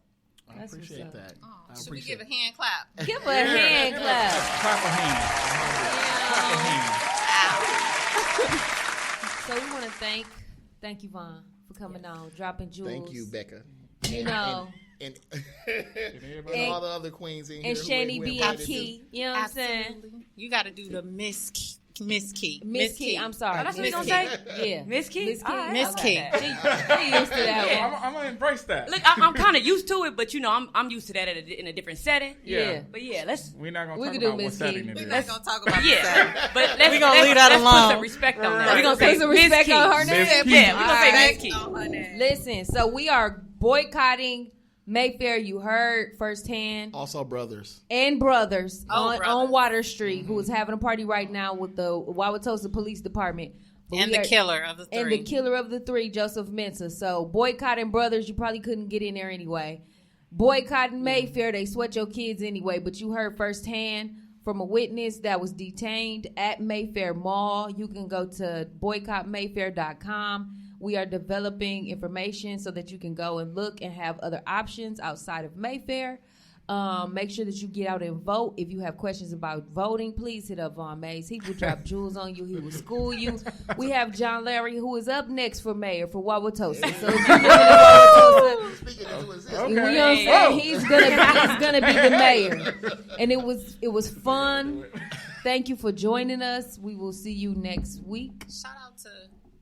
I appreciate that. Oh, should we give a hand clap? Give a hand clap. Clap a hand. Clap a hand. So we want to thank you, Vaughn, for coming on, dropping jewels. Thank you, Becca. And all the other queens in here. And Shani B and Key. You know what I'm saying? You got to do the Miss Key. Miss Key. I'm sorry. Oh, that's what you gonna say? Yeah. Miss Key? Miss Key. She used to that one. I'm gonna embrace that. Look, I'm kind of used to it, but I'm used to that in a different setting. Yeah. But we're not gonna talk do about what Miss setting Key. it is. We're not going to talk about But we're going to leave that alone. Let's put some respect on that. We're going to say Put some respect on her name. Yeah, we're going to say Miss Key. Listen, so we are boycotting Mayfair. You heard firsthand. Also brothers on Water Street, who is having a party right now with the Wauwatosa Police Department. And the killer of the three. Joseph Mensah. So boycotting brothers, you probably couldn't get in there anyway. Boycotting Mayfair, they sweat your kids anyway, but you heard firsthand from a witness that was detained at Mayfair Mall. You can go to boycottmayfair.com. We are developing information so that you can go and look and have other options outside of Mayfair. Make sure that you get out and vote. If you have questions about voting, please hit up Vaughn Mays. He will drop jewels on you. He will school you. We have John Larry, who is up next for mayor for Wauwatosa. So if you live in Wauwatosa, you know what I'm saying? He's gonna be the mayor. And it was fun. Thank you for joining us. We will see you next week. Shout out to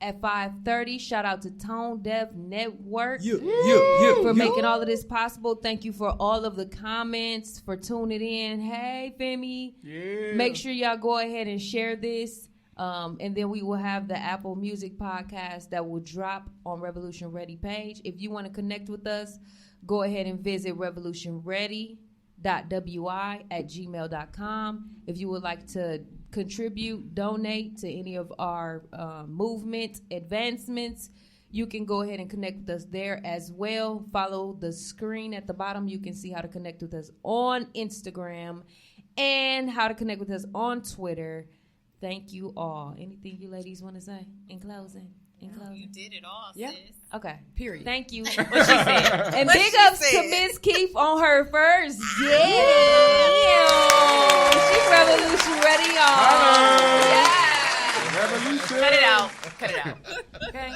at 5:30. Shout out to Tone Deaf Network for making all of this possible. Thank you for all of the comments, for tuning in. Hey, Femi. Yeah. Make sure y'all go ahead and share this. And then we will have the Apple Music podcast that will drop on Revolution Ready page. If you want to connect with us, go ahead and visit revolutionready.wi@gmail.com. If you would like to contribute, donate to any of our movement advancements, you can go ahead and connect with us there as well. Follow the screen at the bottom. You can see how to connect with us on Instagram and how to connect with us on Twitter. Thank you all. Anything you ladies want to say in closing? You did it all, Yeah. sis. Okay. Period. Thank you. What she said. And What big she ups said. to Miss Keith on her first day. She's Revolution Ready, y'all. Yeah. Revolution. Cut it out. Okay.